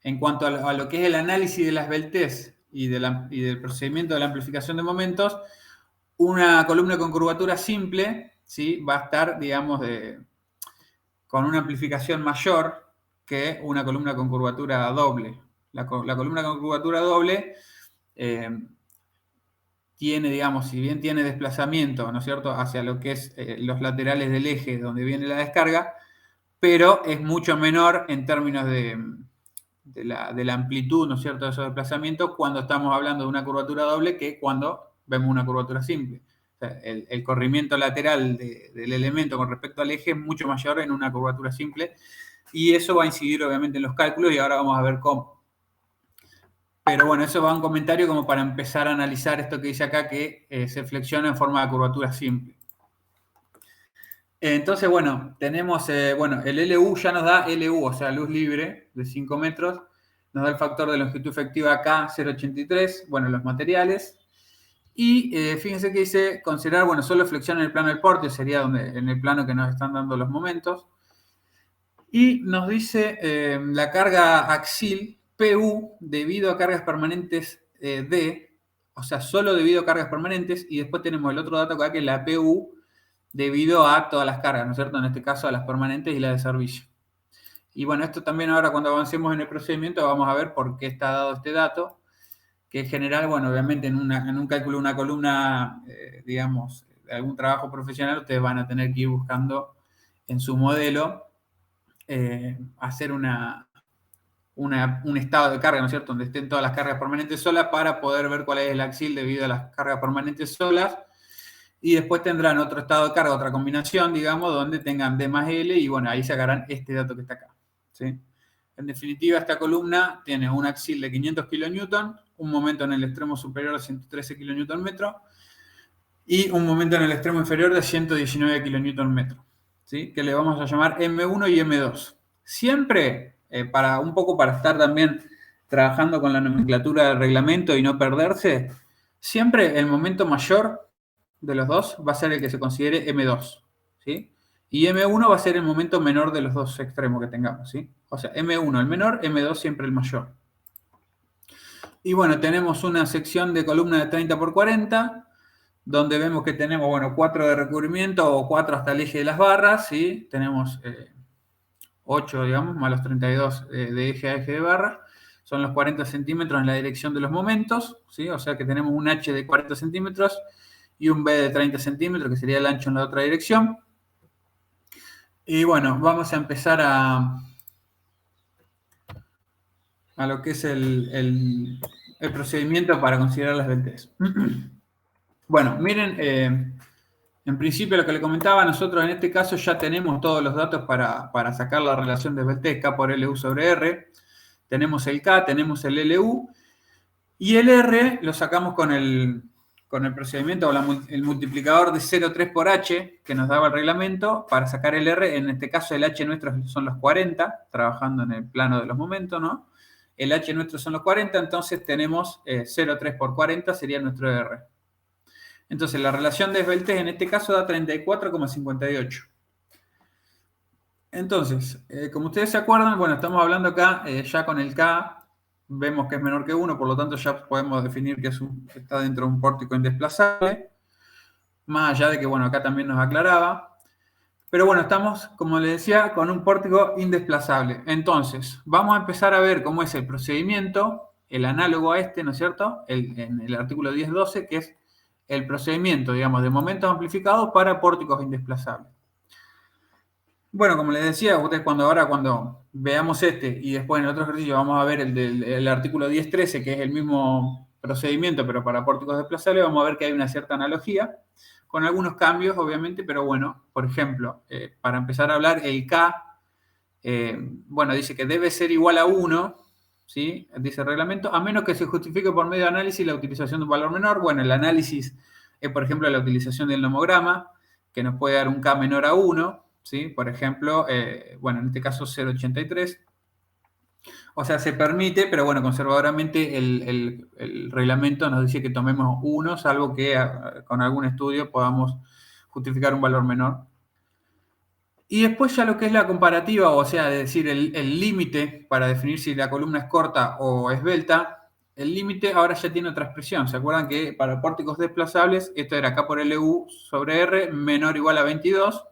En cuanto a lo que es el análisis de la esbeltez y del procedimiento de la amplificación de momentos, una columna con curvatura simple, ¿sí? Va a estar, digamos, con una amplificación mayor que una columna con curvatura doble. La columna con curvatura doble tiene, digamos, si bien tiene desplazamiento, ¿no es cierto?, hacia lo que es los laterales del eje donde viene la descarga, pero es mucho menor en términos de la amplitud, ¿no es cierto?, de esos desplazamientos cuando estamos hablando de una curvatura doble que cuando vemos una curvatura simple. O sea, el corrimiento lateral del elemento con respecto al eje es mucho mayor en una curvatura simple, y eso va a incidir obviamente en los cálculos, y ahora vamos a ver cómo. Pero bueno, eso va un comentario como para empezar a analizar esto que dice acá, que se flexiona en forma de curvatura simple. Entonces, bueno, tenemos, bueno, el LU ya nos da LU, o sea, luz libre de 5 metros, nos da el factor de longitud efectiva acá, 0,83, bueno, los materiales. Y fíjense que dice considerar, bueno, solo flexión en el plano del porte, sería en el plano que nos están dando los momentos. Y nos dice la carga axil, PU, debido a cargas permanentes D, o sea, solo debido a cargas permanentes, y después tenemos el otro dato acá, que es la PU, debido a todas las cargas, ¿no es cierto? En este caso a las permanentes y las de servicio. Y bueno, esto también ahora cuando avancemos en el procedimiento vamos a ver por qué está dado este dato, que en general, bueno, obviamente en un cálculo de una columna, digamos, de algún trabajo profesional, ustedes van a tener que ir buscando en su modelo hacer un estado de carga, ¿no es cierto?, donde estén todas las cargas permanentes solas para poder ver cuál es el axil debido a las cargas permanentes solas. Y después tendrán otro estado de carga, otra combinación, digamos, donde tengan D más L, y bueno, ahí sacarán este dato que está acá, ¿sí? En definitiva, esta columna tiene un axil de 500 kN, un momento en el extremo superior de 113 kN, y un momento en el extremo inferior de 119 kN, ¿sí? Que le vamos a llamar M1 y M2. Siempre, un poco para estar también trabajando con la nomenclatura del reglamento y no perderse, siempre el momento mayor de los dos va a ser el que se considere M2, ¿sí? Y M1 va a ser el momento menor de los dos extremos que tengamos, ¿sí? O sea, M1 el menor, M2 siempre el mayor. Y bueno, tenemos una sección de columna de 30 por 40, donde vemos que tenemos, bueno, 4 de recubrimiento o 4 hasta el eje de las barras, ¿sí? Tenemos 8, digamos, más los 32 de eje a eje de barra. Son los 40 centímetros en la dirección de los momentos, ¿sí? O sea que tenemos un H de 40 centímetros y un B de 30 centímetros, que sería el ancho en la otra dirección. Y bueno, vamos a empezar a lo que es el procedimiento para considerar las esbeltez. Bueno, miren, en principio lo que le comentaba, nosotros en este caso ya tenemos todos los datos para sacar la relación de esbeltez, K por LU sobre R. Tenemos el K, tenemos el LU, y el R lo sacamos con el procedimiento o el multiplicador de 0,3 por H que nos daba el reglamento para sacar el R. En este caso el H nuestro son los 40, trabajando en el plano de los momentos, ¿no? El H nuestro son los 40, entonces tenemos 0,3 por 40 sería nuestro R. Entonces la relación de esbeltez en este caso da 34,58. Entonces, como ustedes se acuerdan, bueno, estamos hablando acá ya con el K, vemos que es menor que 1, por lo tanto ya podemos definir que está dentro de un pórtico indesplazable, más allá de que, bueno, acá también nos aclaraba. Pero bueno, estamos, como les decía, con un pórtico indesplazable. Entonces, vamos a empezar a ver cómo es el procedimiento, el análogo a este, ¿no es cierto?, en el artículo 10.12, que es el procedimiento, digamos, de momentos amplificados para pórticos indesplazables. Bueno, como les decía, ustedes cuando veamos este y después en el otro ejercicio vamos a ver el artículo 10.13, que es el mismo procedimiento, pero para pórticos desplazables, vamos a ver que hay una cierta analogía, con algunos cambios, obviamente, pero bueno, por ejemplo, para empezar a hablar, el K, bueno, dice que debe ser igual a 1, ¿sí? Dice el reglamento, a menos que se justifique por medio de análisis la utilización de un valor menor. Bueno, el análisis es, por ejemplo, la utilización del nomograma, que nos puede dar un K menor a 1, ¿sí? Por ejemplo, bueno, en este caso 0,83. O sea, se permite, pero bueno, conservadoramente el reglamento nos dice que tomemos 1, salvo que con algún estudio podamos justificar un valor menor. Y después ya lo que es la comparativa, o sea, es decir, el límite para definir si la columna es corta o esbelta, el límite ahora ya tiene otra expresión. ¿Se acuerdan que para pórticos desplazables esto era K por LU sobre R menor o igual a 22?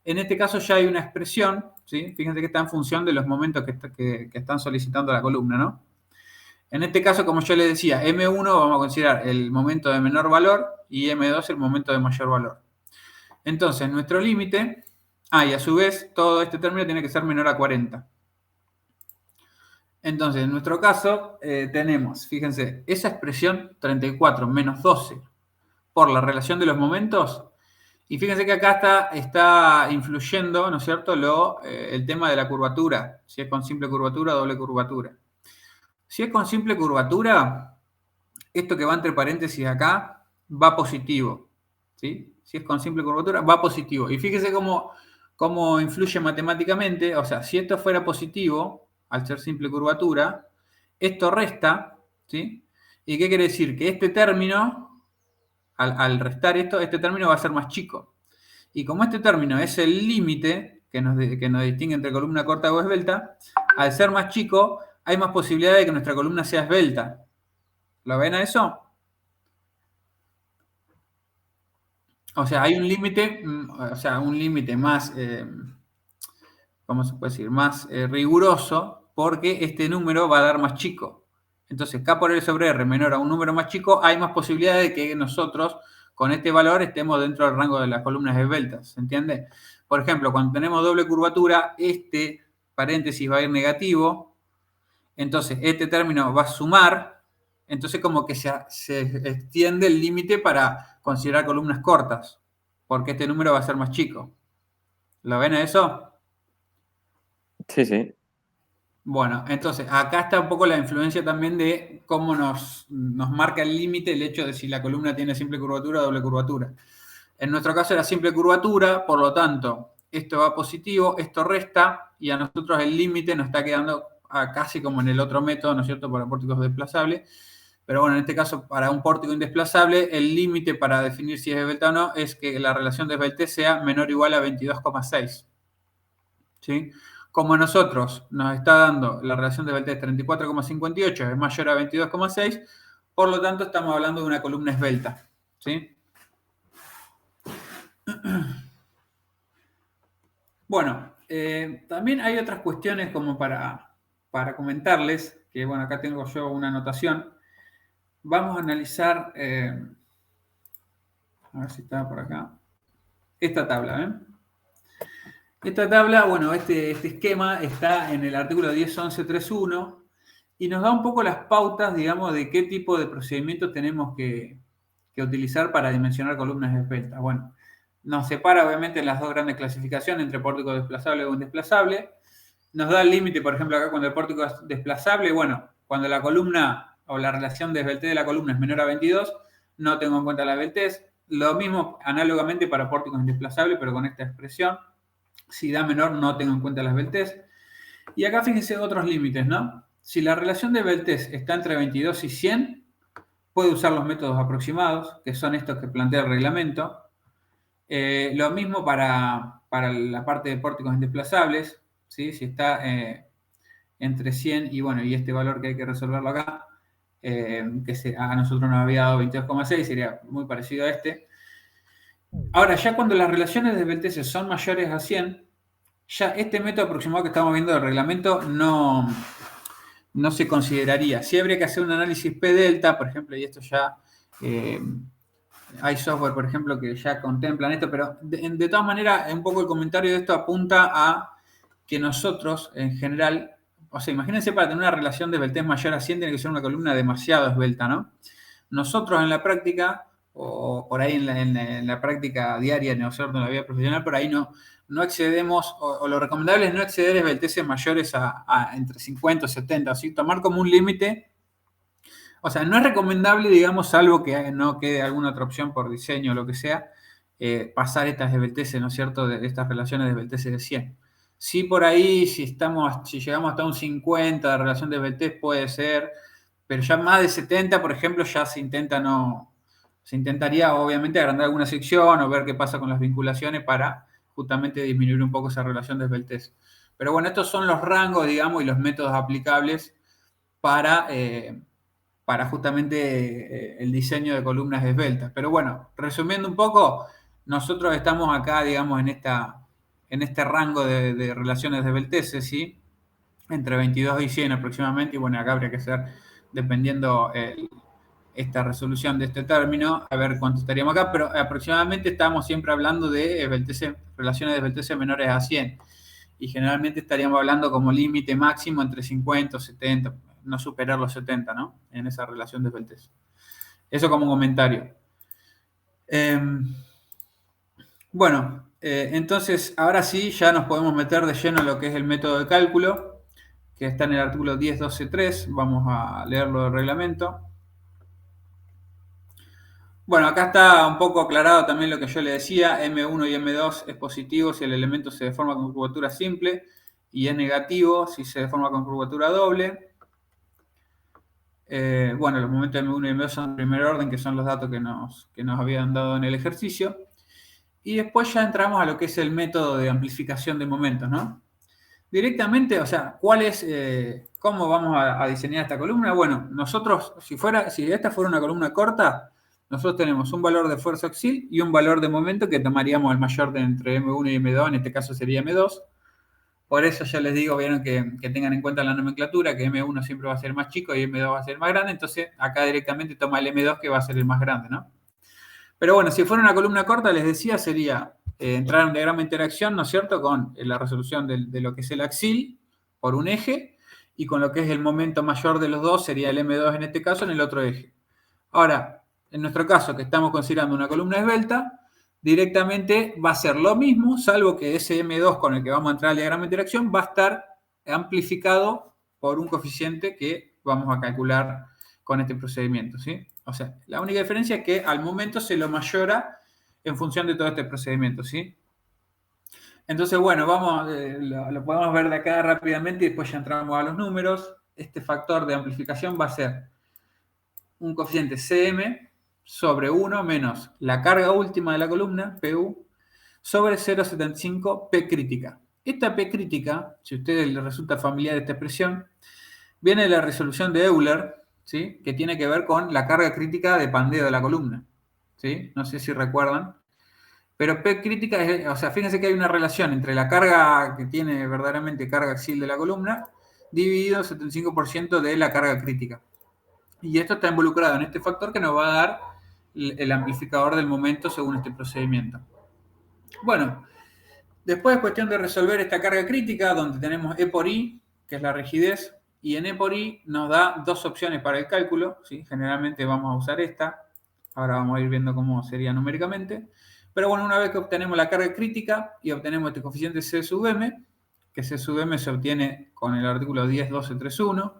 En este caso ya hay una expresión, ¿sí? Fíjense que está en función de los momentos que están solicitando la columna, ¿no? En este caso, como yo les decía, M1 vamos a considerar el momento de menor valor y M2 el momento de mayor valor. Entonces, nuestro límite, y a su vez, todo este término tiene que ser menor a 40. Entonces, en nuestro caso, tenemos, fíjense, esa expresión 34 menos 12 por la relación de los momentos. Y fíjense que acá está influyendo, ¿no es cierto?, el tema de la curvatura, si es con simple curvatura o doble curvatura. Si es con simple curvatura, esto que va entre paréntesis acá va positivo, ¿sí? Si es con simple curvatura, va positivo. Y fíjense cómo influye matemáticamente, o sea, si esto fuera positivo, al ser simple curvatura, esto resta, ¿sí? ¿Y qué quiere decir? Que este término, al restar esto, este término va a ser más chico. Y como este término es el límite que nos distingue entre columna corta o esbelta, al ser más chico, hay más posibilidad de que nuestra columna sea esbelta. ¿Lo ven a eso? O sea, hay un límite, más, ¿cómo se puede decir? Más riguroso, porque este número va a dar más chico. Entonces, K por L sobre R menor a un número más chico, hay más posibilidad de que nosotros, con este valor, estemos dentro del rango de las columnas esbeltas. ¿Se entiende? Por ejemplo, cuando tenemos doble curvatura, este paréntesis va a ir negativo, entonces este término va a sumar, entonces como que se extiende el límite para considerar columnas cortas, porque este número va a ser más chico. ¿Lo ven a eso? Sí, sí. Bueno, entonces acá está un poco la influencia también de cómo nos marca el límite el hecho de si la columna tiene simple curvatura o doble curvatura. En nuestro caso era simple curvatura, por lo tanto, esto va positivo, esto resta, y a nosotros el límite nos está quedando casi como en el otro método, ¿no es cierto?, para pórticos desplazables. Pero bueno, en este caso, para un pórtico indesplazable, el límite para definir si es esbelta o no es que la relación de esbeltez sea menor o igual a 22,6. ¿Sí? Como a nosotros nos está dando la relación de esbeltez 34,58, es mayor a 22,6, por lo tanto estamos hablando de una columna esbelta. ¿Sí? Bueno, también hay otras cuestiones como para comentarles, que bueno, acá tengo yo una anotación. Vamos a analizar, a ver si está por acá, esta tabla, ¿ven? Esta tabla, bueno, este esquema está en el artículo 10.11.3.1 y nos da un poco las pautas, digamos, de qué tipo de procedimientos tenemos que utilizar para dimensionar columnas esbeltas. Bueno, nos separa obviamente las dos grandes clasificaciones entre pórtico desplazable o indesplazable. Nos da el límite, por ejemplo, acá cuando el pórtico es desplazable, bueno, cuando la columna o la relación de esbeltez de la columna es menor a 22, no tengo en cuenta la esbeltez. Lo mismo análogamente para pórticos indesplazables, pero con esta expresión. Si da menor, no tengo en cuenta la esbeltez. Y acá fíjense otros límites, ¿no? Si la relación de esbeltez está entre 22 y 100, puede usar los métodos aproximados, que son estos que plantea el reglamento. Lo mismo para la parte de pórticos indesplazables, ¿sí? Si está entre 100 y bueno, y este valor que hay que resolverlo acá, que a nosotros nos había dado 22,6, sería muy parecido a este. Ahora, ya cuando las relaciones de esbeltez son mayores a 100, ya este método aproximado que estamos viendo del reglamento no se consideraría. Sí habría que hacer un análisis P-delta, por ejemplo, y esto ya hay software, por ejemplo, que ya contemplan esto, pero de todas maneras, un poco el comentario de esto apunta a que nosotros, en general, o sea, imagínense, para tener una relación de esbeltez mayor a 100 tiene que ser una columna demasiado esbelta, ¿no? Nosotros en la práctica o por ahí en la práctica diaria, ¿no es cierto?, en la vida profesional, por ahí no excedemos, o lo recomendable es no exceder esbelteces mayores a entre 50 o 70, ¿sí? Tomar como un límite. O sea, no es recomendable, digamos, salvo que no quede alguna otra opción por diseño o lo que sea, pasar estas esbelteces, ¿no es cierto?, de estas relaciones de esbelteces de 100. Sí, por ahí, si llegamos hasta un 50 de relación de esbeltez, puede ser, pero ya más de 70, por ejemplo, ya se intentaría obviamente agrandar alguna sección o ver qué pasa con las vinculaciones para justamente disminuir un poco esa relación de esbeltez. Pero bueno, estos son los rangos, digamos, y los métodos aplicables para justamente el diseño de columnas esbeltas. Pero bueno, resumiendo un poco, nosotros estamos acá, digamos, en este rango de relaciones de esbelteces, ¿sí? Entre 22 y 100 aproximadamente, y bueno, acá habría que ser, dependiendo esta resolución de este término, a ver cuánto estaríamos acá, pero aproximadamente estamos siempre hablando de relaciones de esbelteces menores a 100, y generalmente estaríamos hablando como límite máximo entre 50 o 70, no superar los 70, ¿no?, en esa relación de esbeltez. Eso como comentario. Bueno, entonces ahora sí ya nos podemos meter de lleno en lo que es el método de cálculo, que está en el artículo 10.12.3. Vamos a leerlo del reglamento. Bueno, acá está un poco aclarado también lo que yo le decía. M1 y M2 es positivo si el elemento se deforma con curvatura simple, y es negativo si se deforma con curvatura doble. Bueno, los momentos de M1 y M2 son de primer orden, que son los datos que nos habían dado en el ejercicio. Y después ya entramos a lo que es el método de amplificación de momentos, ¿no? Directamente, o sea, ¿cómo vamos a diseñar esta columna? Bueno, nosotros, si esta fuera una columna corta, nosotros tenemos un valor de fuerza axial y un valor de momento que tomaríamos el mayor de entre M1 y M2, en este caso sería M2. Por eso ya les digo, vieron que tengan en cuenta la nomenclatura, que M1 siempre va a ser más chico y M2 va a ser más grande, entonces acá directamente toma el M2 que va a ser el más grande, ¿no? Pero bueno, si fuera una columna corta, les decía, sería entrar en un diagrama de interacción, ¿no es cierto?, con la resolución de lo que es el axial por un eje, y con lo que es el momento mayor de los dos, sería el M2 en este caso, en el otro eje. Ahora, en nuestro caso, que estamos considerando una columna esbelta, directamente va a ser lo mismo, salvo que ese M2 con el que vamos a entrar al diagrama de interacción va a estar amplificado por un coeficiente que vamos a calcular con este procedimiento, ¿sí? O sea, la única diferencia es que al momento se lo mayora en función de todo este procedimiento, ¿sí? Entonces, bueno, lo podemos ver de acá rápidamente y después ya entramos a los números. Este factor de amplificación va a ser un coeficiente Cm sobre 1 menos la carga última de la columna, Pu, sobre 0,75 P crítica. Esta P crítica, si a ustedes les resulta familiar esta expresión, viene de la resolución de Euler, ¿sí?, que tiene que ver con la carga crítica de pandeo de la columna, ¿sí? No sé si recuerdan. Pero P crítica o sea, fíjense que hay una relación entre la carga que tiene verdaderamente carga axial de la columna dividido el 75% de la carga crítica. Y esto está involucrado en este factor que nos va a dar el amplificador del momento según este procedimiento. Bueno, después es cuestión de resolver esta carga crítica, donde tenemos E por I, que es la rigidez, y en E por I nos da dos opciones para el cálculo, ¿sí? Generalmente vamos a usar esta. Ahora vamos a ir viendo cómo sería numéricamente. Pero bueno, una vez que obtenemos la carga crítica y obtenemos este coeficiente C sub M, que C sub M se obtiene con el artículo 10.12.3.1,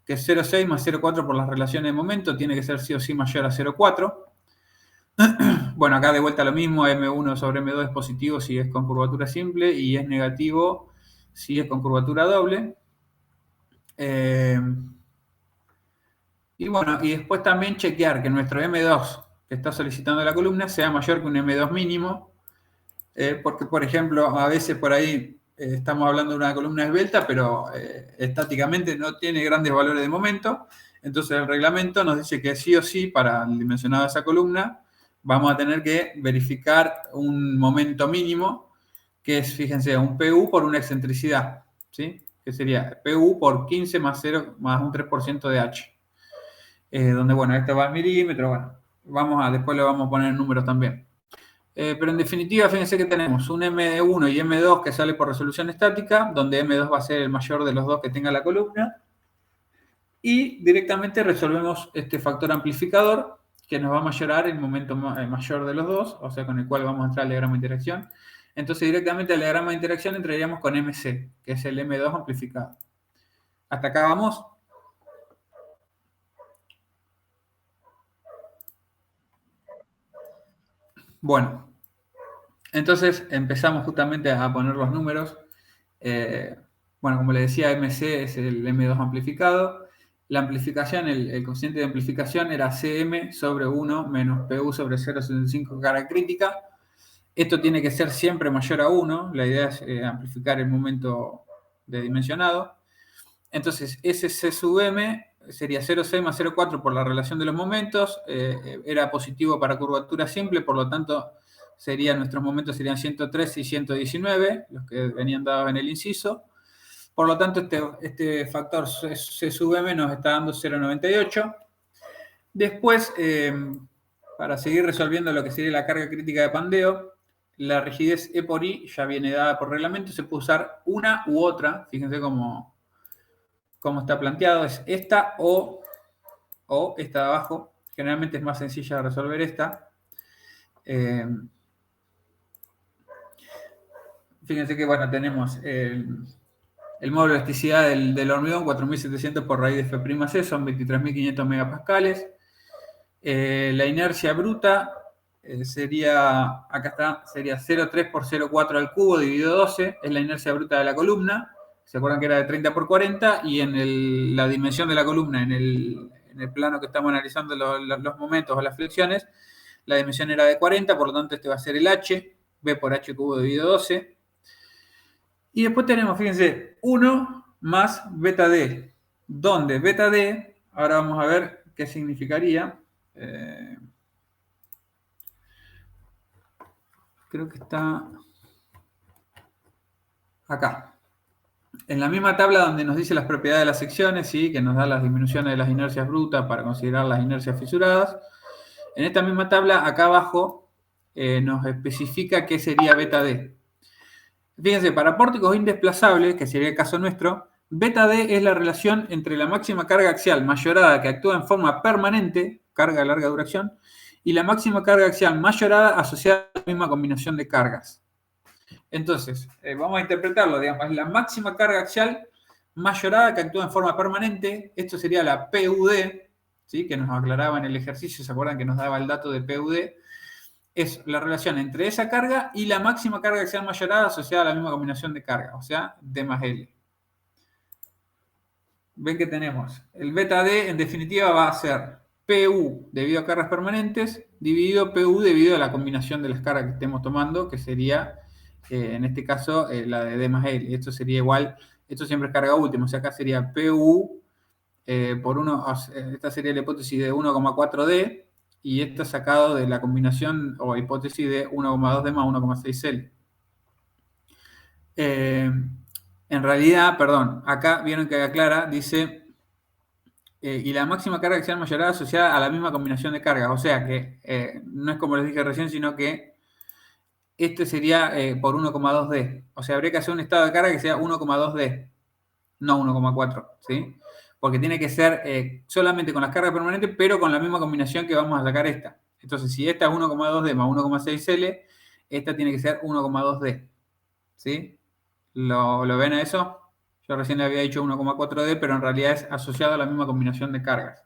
que es 0,6 más 0,4 por las relaciones de momento, tiene que ser sí o sí mayor a 0,4. Bueno, acá de vuelta lo mismo, M1 sobre M2 es positivo si es con curvatura simple y es negativo si es con curvatura doble. Y bueno, y después también chequear que nuestro M2 que está solicitando la columna sea mayor que un M2 mínimo, porque por ejemplo, a veces por ahí estamos hablando de una columna esbelta, pero estáticamente no tiene grandes valores de momento, entonces el reglamento nos dice que sí o sí, para el dimensionado de esa columna, vamos a tener que verificar un momento mínimo, que es, fíjense, un PU por una excentricidad, ¿sí?, que sería PU por 15 más 0 más un 3% de H. Donde, bueno, esto va al milímetro, bueno, después le vamos a poner números también. Pero en definitiva, fíjense que tenemos un M1 y M2 que sale por resolución estática, donde M2 va a ser el mayor de los dos que tenga la columna, y directamente resolvemos este factor amplificador, que nos va a mayorar el momento mayor de los dos, o sea, con el cual vamos a entrar al diagrama de interacción. Entonces, directamente al diagrama de interacción entraríamos con MC, que es el M2 amplificado. ¿Hasta acá vamos? Bueno, entonces empezamos justamente a poner los números. Bueno, como les decía, MC es el M2 amplificado. La amplificación, el cociente de amplificación era CM sobre 1 menos PU sobre 0,75 carga crítica. Esto tiene que ser siempre mayor a 1. La idea es amplificar el momento de dimensionado. Entonces, ese C sub M sería 0,6 más 0,4 por la relación de los momentos. Era positivo para curvatura simple, por lo tanto, nuestros momentos serían 103 y 119, los que venían dados en el inciso. Por lo tanto, este factor C sub M nos está dando 0,98. Después, para seguir resolviendo lo que sería la carga crítica de pandeo, la rigidez E por I ya viene dada por reglamento, se puede usar una u otra. Fíjense cómo está planteado, es esta o esta de abajo. Generalmente es más sencilla de resolver esta. Fíjense que, bueno, tenemos el módulo de elasticidad del hormigón, 4.700 por raíz de F'C, son 23.500 megapascales. La inercia bruta sería 0,3 por 0,4 al cubo dividido 12, es la inercia bruta de la columna. ¿Se acuerdan que era de 30 por 40? Y en la dimensión de la columna, en el plano que estamos analizando los momentos o las flexiones, la dimensión era de 40, por lo tanto este va a ser el H, B por H cubo dividido 12. Y después tenemos, fíjense, 1 más beta D, donde beta D, ahora vamos a ver qué significaría. Creo que está acá. En la misma tabla donde nos dice las propiedades de las secciones, ¿sí? Que nos da las disminuciones de las inercias brutas para considerar las inercias fisuradas. En esta misma tabla, acá abajo, nos especifica qué sería beta D. Fíjense, para pórticos indesplazables, que sería el caso nuestro, beta D es la relación entre la máxima carga axial mayorada que actúa en forma permanente, carga de larga duración, y la máxima carga axial mayorada asociada a la misma combinación de cargas. Entonces, vamos a interpretarlo, digamos, la máxima carga axial mayorada que actúa en forma permanente, esto sería la PUD, ¿sí? Que nos aclaraba en el ejercicio, ¿se acuerdan que nos daba el dato de PUD? Es la relación entre esa carga y la máxima carga axial mayorada asociada a la misma combinación de carga, o sea, D más L. Ven que tenemos el beta D, en definitiva, va a ser PU debido a cargas permanentes, dividido PU debido a la combinación de las cargas que estemos tomando, que sería, en este caso, la de D más L. Esto sería igual, esto siempre es carga última, o sea, acá sería PU por 1, esta sería la hipótesis de 1,4D, y esta sacado de la combinación o hipótesis de 1,2D más 1,6L. En realidad, perdón, acá vieron que aclara, dice, y la máxima carga axial mayorada asociada a la misma combinación de cargas. O sea que no es como les dije recién, sino que este sería por 1,2D. O sea, habría que hacer un estado de carga que sea 1,2D, no 1,4, ¿sí? Porque tiene que ser solamente con las cargas permanentes, pero con la misma combinación que vamos a sacar esta. Entonces, si esta es 1,2D más 1,6L, esta tiene que ser 1,2D, ¿sí? ¿Lo ven a eso? Yo recién le había dicho 1,4D, pero en realidad es asociado a la misma combinación de cargas.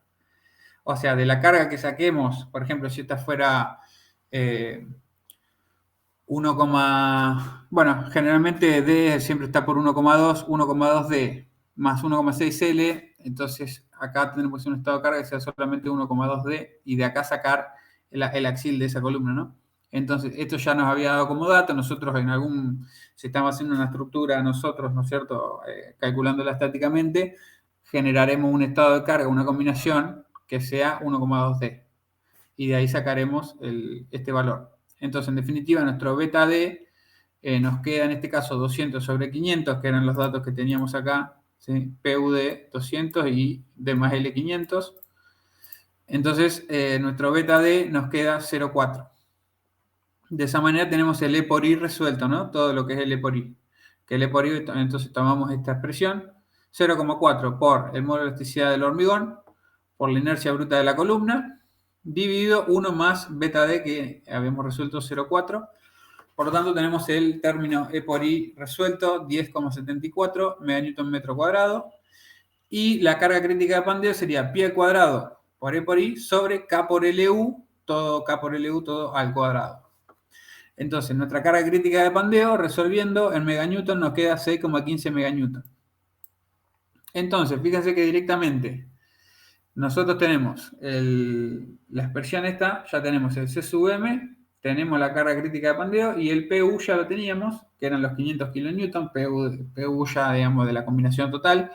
O sea, de la carga que saquemos, por ejemplo, si esta fuera 1, bueno, generalmente D siempre está por 1,2, 1,2D más 1,6L, entonces acá tenemos un estado de carga que sea solamente 1,2D y de acá sacar el axil de esa columna, ¿no? Entonces, esto ya nos había dado como dato, nosotros si estamos haciendo una estructura nosotros, ¿no es cierto?, calculándola estáticamente, generaremos un estado de carga, una combinación que sea 1,2D. Y de ahí sacaremos este valor. Entonces, en definitiva, nuestro beta D nos queda en este caso 200 sobre 500, que eran los datos que teníamos acá, ¿sí? PUD 200 y D más L 500. Entonces, nuestro beta D nos queda 0,4. De esa manera tenemos el E por I resuelto, ¿no? Todo lo que es el E por I. Que el E por I, entonces tomamos esta expresión, 0,4 por el módulo de elasticidad del hormigón, por la inercia bruta de la columna, dividido 1 más beta D, que habíamos resuelto 0,4. Por lo tanto, tenemos el término E por I resuelto, 10,74 meganewton metro cuadrado. Y la carga crítica de pandeo sería pi al cuadrado por E por I sobre K por LU, todo K por LU, todo al cuadrado. Entonces, nuestra carga crítica de pandeo, resolviendo en meganewton, nos queda 6,15 meganewton. Entonces, fíjense que directamente nosotros tenemos la expresión esta, ya tenemos el C sub M, tenemos la carga crítica de pandeo y el PU ya lo teníamos, que eran los 500 kilonewton, PU ya, digamos, de la combinación total.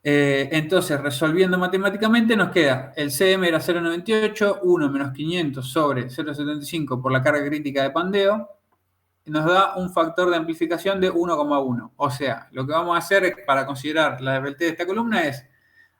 Entonces, resolviendo matemáticamente, nos queda el CM era 0,98, 1 menos 500 sobre 0,75 por la carga crítica de pandeo, nos da un factor de amplificación de 1,1. O sea, lo que vamos a hacer para considerar la desveltez de esta columna es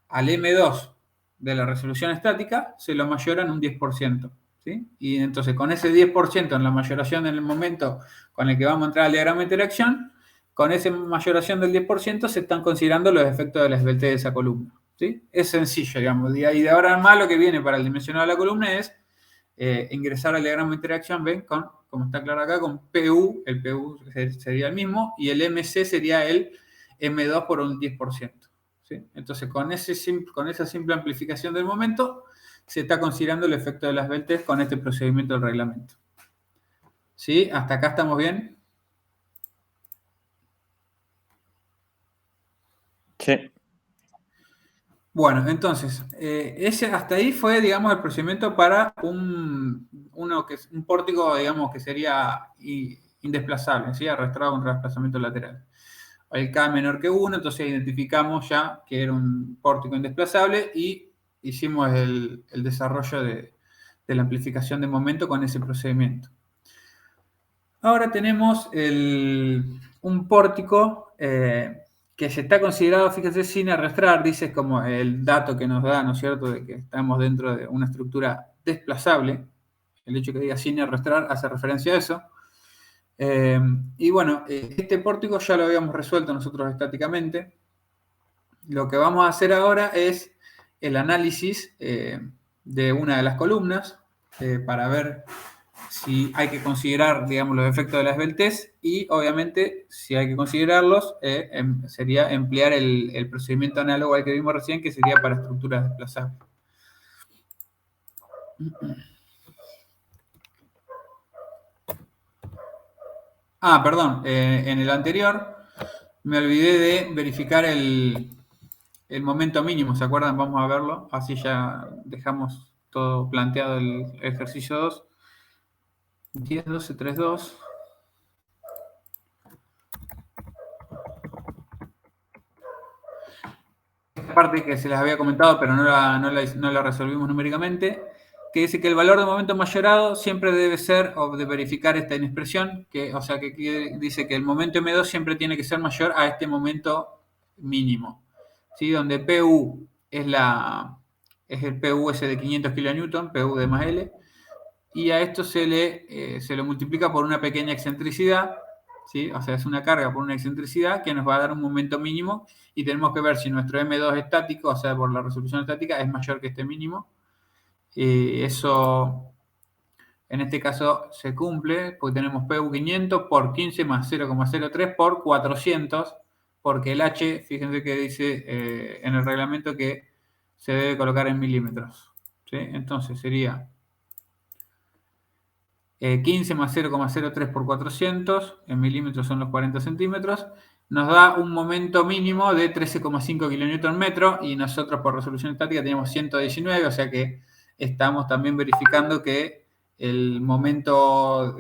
al M2 de la resolución estática se lo mayoran un 10%. ¿Sí? Y entonces con ese 10% en la mayoración en el momento con el que vamos a entrar al diagrama de interacción, con esa mayoración del 10% se están considerando los efectos de la esbeltez de esa columna. ¿Sí? Es sencillo, digamos. Y de ahora en más lo que viene para el dimensionado de la columna es ingresar al diagrama de interacción, ven, como está claro acá, con PU, el PU sería el mismo, y el MC sería el M2 por un 10%. ¿Sí? Entonces, con esa simple amplificación del momento, se está considerando el efecto de la esbeltez con este procedimiento del reglamento. ¿Sí? ¿Hasta acá estamos bien? Sí. Bueno, entonces, hasta ahí fue, digamos, el procedimiento para un pórtico, digamos, que sería indesplazable, ¿sí? Arrastrado contra desplazamiento lateral. El K menor que 1, entonces identificamos ya que era un pórtico indesplazable y hicimos el desarrollo de la amplificación de momento con ese procedimiento. Ahora tenemos un pórtico que se está considerado, fíjense, sin arrastrar, dice, es como el dato que nos da, ¿no es cierto?, de que estamos dentro de una estructura desplazable. El hecho que diga sin arrastrar hace referencia a eso. Y bueno, este pórtico ya lo habíamos resuelto nosotros estáticamente. Lo que vamos a hacer ahora es el análisis de una de las columnas para ver si hay que considerar, digamos, los efectos de la esbeltez y, obviamente, si hay que considerarlos, sería emplear el procedimiento análogo al que vimos recién, que sería para estructuras desplazables. Perdón, en el anterior me olvidé de verificar el momento mínimo, ¿se acuerdan? Vamos a verlo, así ya dejamos todo planteado el ejercicio 2. 10, 12, 3, 2. Esta parte que se les había comentado, pero no la resolvimos numéricamente, que dice que el valor de momento mayorado siempre debe ser, o de verificar esta inexpresión, o sea, que dice que el momento M2 siempre tiene que ser mayor a este momento mínimo, ¿sí? Donde PU es el PU ese de 500 kN, PU de más L, y a esto se lo multiplica por una pequeña excentricidad, ¿sí? O sea, es una carga por una excentricidad que nos va a dar un momento mínimo y tenemos que ver si nuestro M2 estático, o sea, por la resolución estática, es mayor que este mínimo. Eso, en este caso, se cumple porque tenemos PU 500 por 15 más 0,03 por 400, porque el H, fíjense que dice en el reglamento que se debe colocar en milímetros, ¿sí? Entonces sería 15 más 0,03 por 400, en milímetros son los 40 centímetros, nos da un momento mínimo de 13,5 kN/metro y nosotros por resolución estática teníamos 119, o sea que estamos también verificando que el momento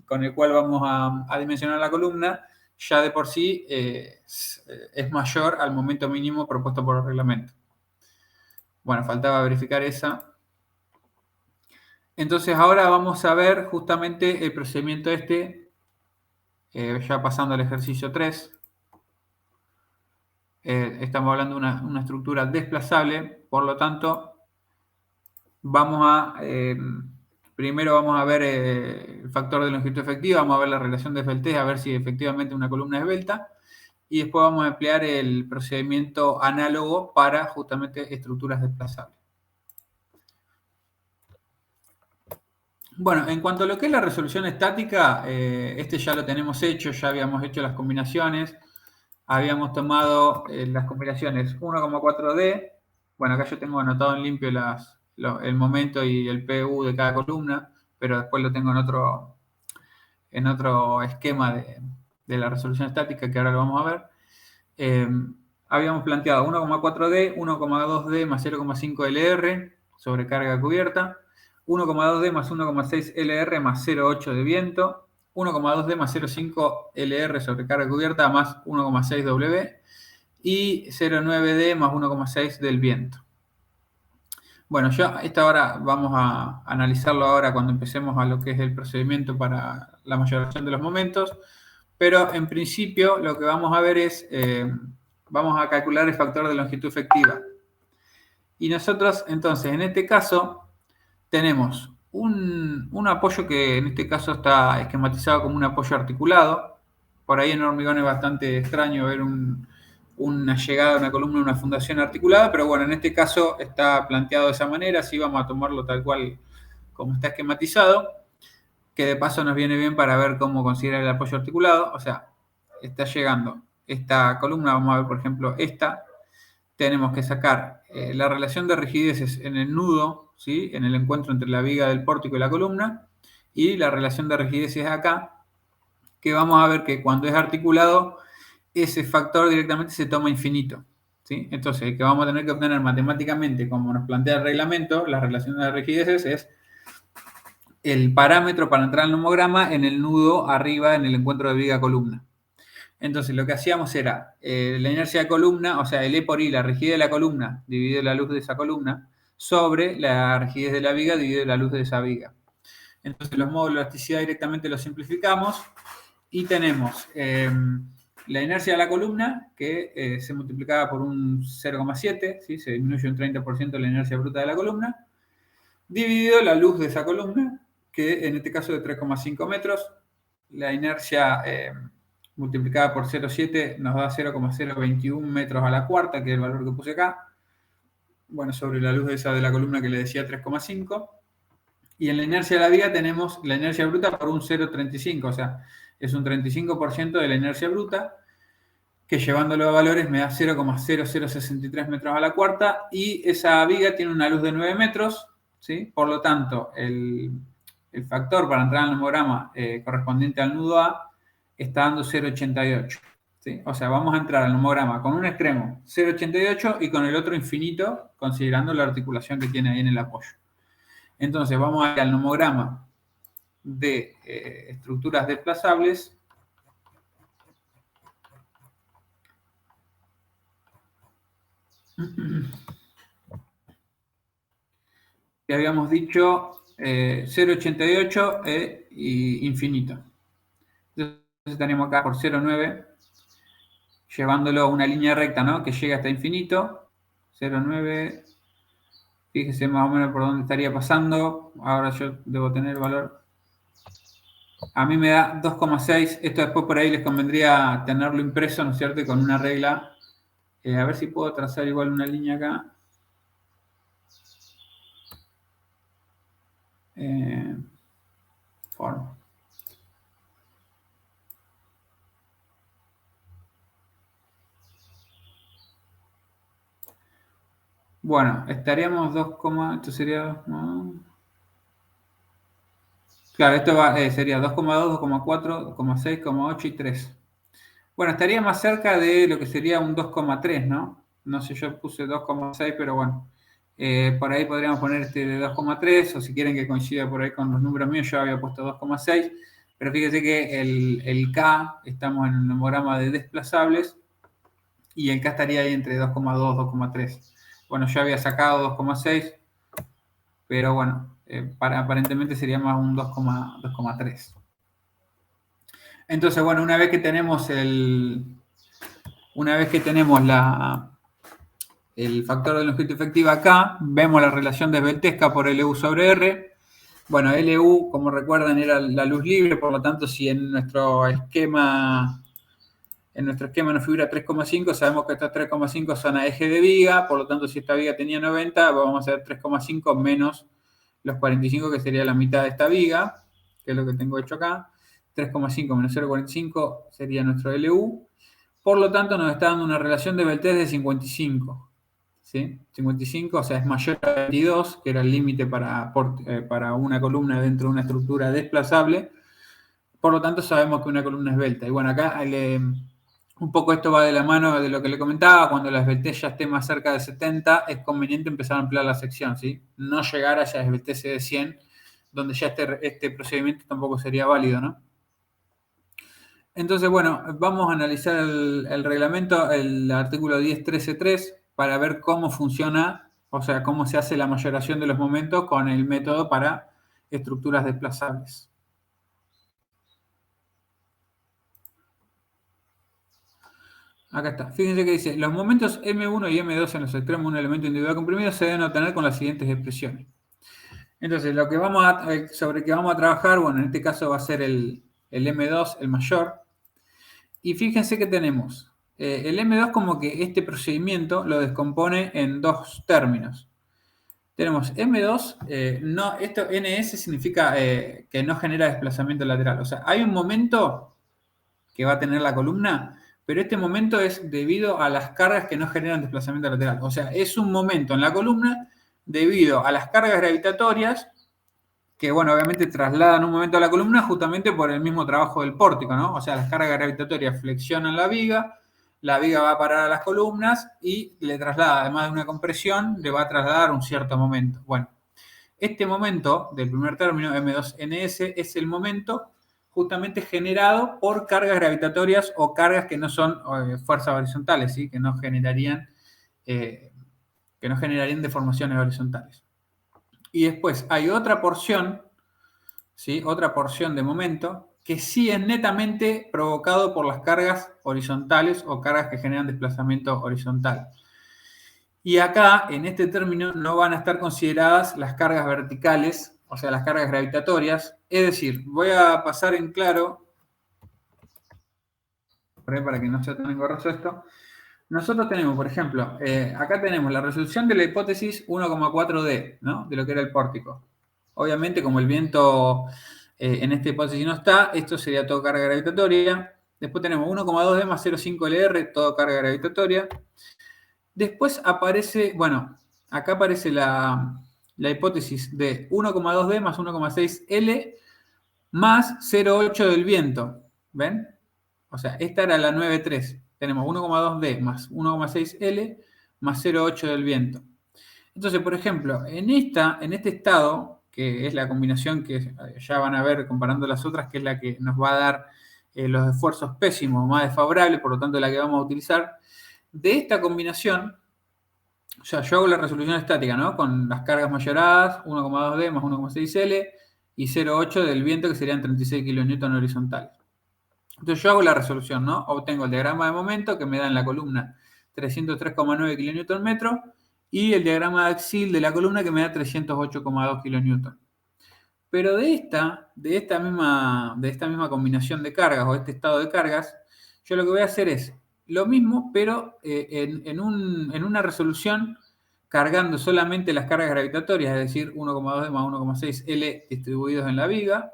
con el cual vamos a dimensionar la columna ya de por sí es mayor al momento mínimo propuesto por el reglamento. Bueno, faltaba verificar esa. Entonces ahora vamos a ver justamente el procedimiento ya pasando al ejercicio 3. Estamos hablando de una estructura desplazable, por lo tanto, primero vamos a ver el factor de longitud efectiva, vamos a ver la relación de esbeltez, a ver si efectivamente una columna es esbelta, y después vamos a emplear el procedimiento análogo para justamente estructuras desplazables. Bueno, en cuanto a lo que es la resolución estática, este ya lo tenemos hecho, ya habíamos hecho las combinaciones, habíamos tomado las combinaciones 1,4D, bueno, acá yo tengo anotado en limpio el momento y el PU de cada columna, pero después lo tengo en otro esquema de la resolución estática que ahora lo vamos a ver. Habíamos planteado 1,4D, 1,2D más 0,5 LR sobre carga cubierta, 1,2D más 1,6 LR más 0,8 de viento, 1,2D más 0,5 LR sobre carga cubierta más 1,6 W y 0,9D más 1,6 del viento. Bueno, ya esta hora vamos a analizarlo ahora cuando empecemos a lo que es el procedimiento para la mayoración de los momentos, pero en principio lo que vamos a ver es, vamos a calcular el factor de longitud efectiva. Y nosotros, entonces, en este caso, tenemos un apoyo que en este caso está esquematizado como un apoyo articulado. Por ahí en hormigón es bastante extraño ver una llegada de una columna, una fundación articulada, pero bueno, en este caso está planteado de esa manera, así vamos a tomarlo tal cual como está esquematizado, que de paso nos viene bien para ver cómo considerar el apoyo articulado. O sea, está llegando esta columna, vamos a ver por ejemplo esta, tenemos que sacar la relación de rigideces en el nudo, ¿sí? En el encuentro entre la viga del pórtico y la columna, y la relación de rigideces acá, que vamos a ver que cuando es articulado, ese factor directamente se toma infinito, ¿sí? Entonces, que vamos a tener que obtener matemáticamente, como nos plantea el reglamento, la relación de rigideces es el parámetro para entrar al nomograma en el nudo arriba en el encuentro de viga-columna. Entonces, lo que hacíamos era la inercia de columna, o sea, el E por I, la rigidez de la columna, dividido la luz de esa columna, sobre la rigidez de la viga, dividido la luz de esa viga. Entonces, los módulos de elasticidad directamente los simplificamos y tenemos la inercia de la columna, que se multiplicaba por un 0,7, ¿sí? Se disminuye un 30% la inercia bruta de la columna, dividido la luz de esa columna, que en este caso de 3,5 metros, la inercia multiplicada por 0,7 nos da 0,021 metros a la cuarta, que es el valor que puse acá. Bueno, sobre la luz esa de la columna que le decía 3,5. Y en la inercia de la viga tenemos la inercia bruta por un 0,35, o sea, es un 35% de la inercia bruta, que llevándolo a valores me da 0,0063 metros a la cuarta, y esa viga tiene una luz de 9 metros, ¿sí? Por lo tanto, el factor para entrar al nomograma correspondiente al nudo A está dando 0,88. ¿Sí? O sea, vamos a entrar al nomograma con un extremo 0,88 y con el otro infinito, considerando la articulación que tiene ahí en el apoyo. Entonces, vamos a ir al nomograma de estructuras desplazables. Que habíamos dicho 0,88 y infinito. Entonces tenemos acá por 0,9, llevándolo a una línea recta, ¿no? Que llega hasta infinito. 0,9, fíjese más o menos por dónde estaría pasando. Ahora yo debo tener el valor. A mí me da 2,6. Esto después por ahí les convendría tenerlo impreso, ¿no es cierto? Con una regla. A ver si puedo trazar igual una línea acá. Forma. Bueno, estaríamos 2, esto sería... ¿no? Claro, esto sería 2,2, 2,4, 2,6, 2,8 y 3. Bueno, estaría más cerca de lo que sería un 2,3, ¿no? No sé, yo puse 2,6, pero bueno. Por ahí podríamos poner este de 2,3, o si quieren que coincida por ahí con los números míos, yo había puesto 2,6. Pero fíjense que el K, estamos en el nomograma de desplazables, y el K estaría ahí entre 2,2 y 2,3. Bueno, yo había sacado 2,6, pero bueno, aparentemente sería más un 2,3. Entonces, bueno, una vez que tenemos el factor de longitud efectiva acá, vemos la relación desveltesca por LU sobre R. Bueno, LU, como recuerdan, era la luz libre, por lo tanto, si en nuestro esquema nos figura 3,5, sabemos que estos 3,5 son a eje de viga, por lo tanto, si esta viga tenía 90, vamos a hacer 3,5 menos los 45 que sería la mitad de esta viga, que es lo que tengo hecho acá. 3,5 menos 0,45 sería nuestro LU. Por lo tanto, nos está dando una relación de Beltrés de 55. ¿Sí? 55, o sea, es mayor a 22, que era el límite para una columna dentro de una estructura desplazable. Por lo tanto, sabemos que una columna es esbelta. Y bueno, acá un poco esto va de la mano de lo que le comentaba. Cuando la esbeltez ya esté más cerca de 70, es conveniente empezar a ampliar la sección, ¿sí? No llegar a esa esbeltez de 100, donde ya este procedimiento tampoco sería válido, ¿no? Entonces, bueno, vamos a analizar el reglamento, el artículo 10.13.3, para ver cómo funciona, o sea, cómo se hace la mayoración de los momentos con el método para estructuras desplazables. Acá está. Fíjense que dice, los momentos M1 y M2 en los extremos de un elemento individual comprimido se deben obtener con las siguientes expresiones. Entonces, lo que sobre que vamos a trabajar, bueno, en este caso va a ser el M2, el mayor. Y fíjense que tenemos el M2 como que este procedimiento lo descompone en dos términos. Tenemos M2, esto NS significa que no genera desplazamiento lateral. O sea, hay un momento que va a tener la columna, pero este momento es debido a las cargas que no generan desplazamiento lateral. O sea, es un momento en la columna debido a las cargas gravitatorias que, bueno, obviamente trasladan un momento a la columna justamente por el mismo trabajo del pórtico, ¿no? O sea, las cargas gravitatorias flexionan la viga va a parar a las columnas y le traslada, además de una compresión, le va a trasladar un cierto momento. Bueno, este momento del primer término, M2NS, es el momento justamente generado por cargas gravitatorias o cargas que no son fuerzas horizontales, ¿sí? Que no generarían deformaciones horizontales. Y después hay otra porción, ¿sí? Otra porción de momento que sí es netamente provocado por las cargas horizontales o cargas que generan desplazamiento horizontal. Y acá, en este término, no van a estar consideradas las cargas verticales, o sea, las cargas gravitatorias. Es decir, voy a pasar en claro, para que no sea tan engorroso esto. Nosotros tenemos, por ejemplo, acá tenemos la resolución de la hipótesis 1,4D, ¿no? De lo que era el pórtico. Obviamente, como el viento en esta hipótesis no está, esto sería todo carga gravitatoria. Después tenemos 1,2D más 0,5 LR, todo carga gravitatoria. Después aparece, bueno, acá aparece la hipótesis de 1,2D más 1,6 L más 0,8 del viento. ¿Ven? O sea, esta era la 9,3. Tenemos 1,2D más 1,6 L más 0,8 del viento. Entonces, por ejemplo, en este estado, que es la combinación que ya van a ver comparando las otras, que es la que nos va a dar los esfuerzos pésimos más desfavorables, por lo tanto la que vamos a utilizar, de esta combinación, o sea, yo hago la resolución estática, ¿no? Con las cargas mayoradas, 1,2D más 1,6 L y 0,8 del viento, que serían 36 kN horizontales. Entonces yo hago la resolución, ¿no? Obtengo el diagrama de momento que me da en la columna 303,9 kN y el diagrama de axil de la columna que me da 308,2 kN. Pero de esta misma combinación de cargas o este estado de cargas, yo lo que voy a hacer es lo mismo, pero en una resolución cargando solamente las cargas gravitatorias, es decir, 1,2 más 1,6 L distribuidos en la viga.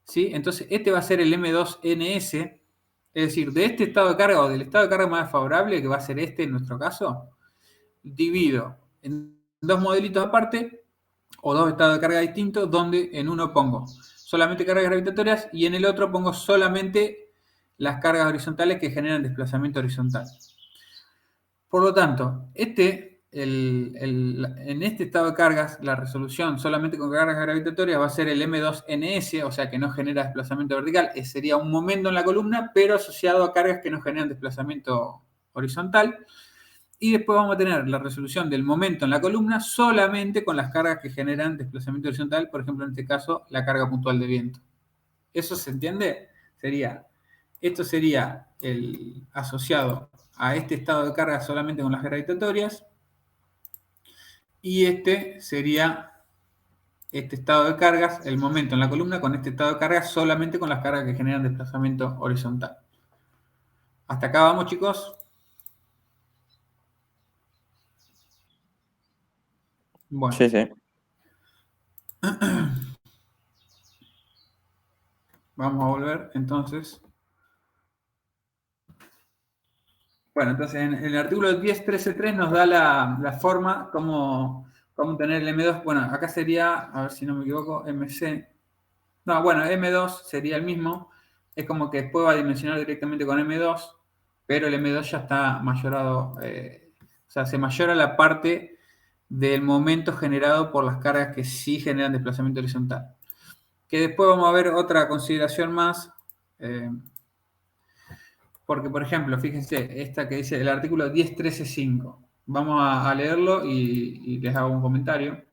¿Sí? Entonces, este va a ser el M2NS, es decir, de este estado de carga o del estado de carga más favorable, que va a ser este en nuestro caso, divido en dos modelitos aparte o dos estados de carga distintos, donde en uno pongo solamente cargas gravitatorias y en el otro pongo solamente las cargas horizontales que generan desplazamiento horizontal. Por lo tanto, en este estado de cargas, la resolución solamente con cargas gravitatorias va a ser el M2NS, o sea que no genera desplazamiento vertical. Sería un momento en la columna, pero asociado a cargas que no generan desplazamiento horizontal. Y después vamos a tener la resolución del momento en la columna solamente con las cargas que generan desplazamiento horizontal, por ejemplo, en este caso, la carga puntual de viento. ¿Eso se entiende? Esto sería el asociado a este estado de carga solamente con las gravitatorias, y este sería este estado de cargas, el momento en la columna con este estado de cargas solamente con las cargas que generan desplazamiento horizontal. ¿Hasta acá vamos, chicos? Bueno. Sí, sí. Vamos a volver, entonces. Bueno, entonces en el artículo 10.13.3 nos da la forma cómo tener el M2. Bueno, acá sería, a ver si no me equivoco, MC. No, bueno, M2 sería el mismo. Es como que después va a dimensionar directamente con M2, pero el M2 ya está mayorado. O sea, se mayora la parte del momento generado por las cargas que sí generan desplazamiento horizontal. Que después vamos a ver otra consideración más. Porque, por ejemplo, fíjense, esta que dice el artículo 10.13.5. Vamos a leerlo y les hago un comentario.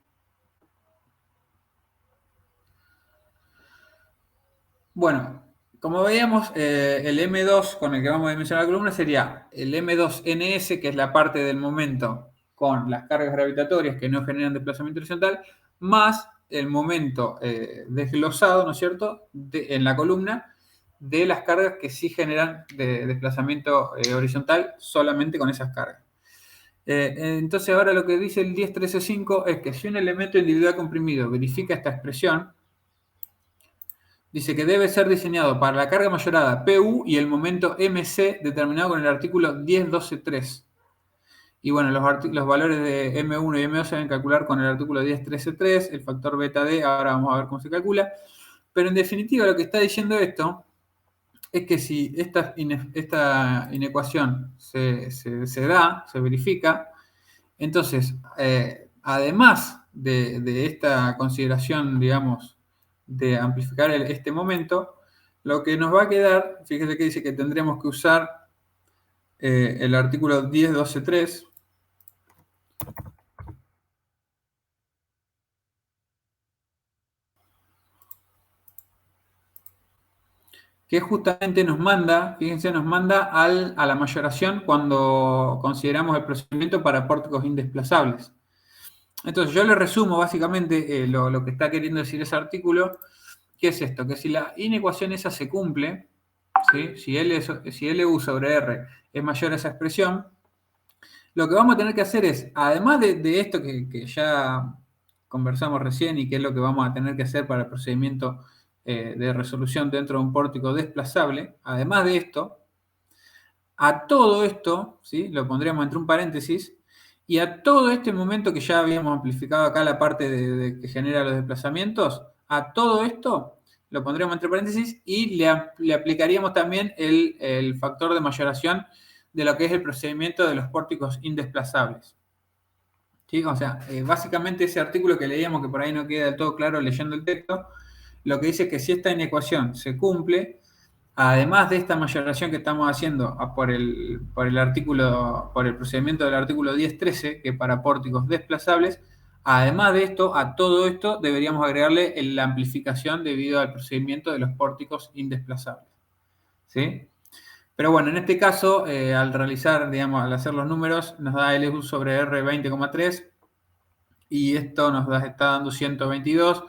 Bueno, como veíamos, el M2 con el que vamos a dimensionar la columna sería el M2NS, que es la parte del momento con las cargas gravitatorias que no generan desplazamiento horizontal, más el momento desglosado, ¿no es cierto?, en la columna de las cargas que sí generan desplazamiento horizontal solamente con esas cargas. Entonces ahora lo que dice el 10.13.5 es que si un elemento individual comprimido verifica esta expresión, dice que debe ser diseñado para la carga mayorada PU y el momento MC determinado con el artículo 10.12.3. Y bueno, los valores de M1 y M2 se deben calcular con el artículo 10.13.3, el factor beta D, ahora vamos a ver cómo se calcula. Pero en definitiva lo que está diciendo esto es que si esta inecuación se da, se verifica, entonces, además de esta consideración, digamos, de amplificar este momento, lo que nos va a quedar, fíjese que dice que tendremos que usar el artículo 10.12.3, que justamente nos manda, fíjense, nos manda a la mayoración cuando consideramos el procedimiento para pórticos indesplazables. Entonces, yo le resumo básicamente lo que está queriendo decir ese artículo, que es esto, que si la inecuación esa se cumple, ¿sí? si LU sobre R es mayor a esa expresión, lo que vamos a tener que hacer es, además de esto que ya conversamos recién y que es lo que vamos a tener que hacer para el procedimiento de resolución dentro de un pórtico desplazable, además de esto, a todo esto, ¿sí? Lo pondríamos entre un paréntesis, y a todo este momento que ya habíamos amplificado acá la parte que genera los desplazamientos, a todo esto lo pondríamos entre paréntesis y le aplicaríamos también el factor de mayoración de lo que es el procedimiento de los pórticos indesplazables. ¿Sí? O sea, básicamente ese artículo que leíamos, que por ahí no queda del todo claro leyendo el texto, lo que dice es que si esta inecuación se cumple, además de esta mayoración que estamos haciendo por el procedimiento del artículo 10.13, que es para pórticos desplazables, además de esto, a todo esto deberíamos agregarle la amplificación debido al procedimiento de los pórticos indesplazables. ¿Sí? Pero bueno, en este caso, al realizar, digamos, al hacer los números, nos da LU sobre R 20,3 y esto nos está dando 122.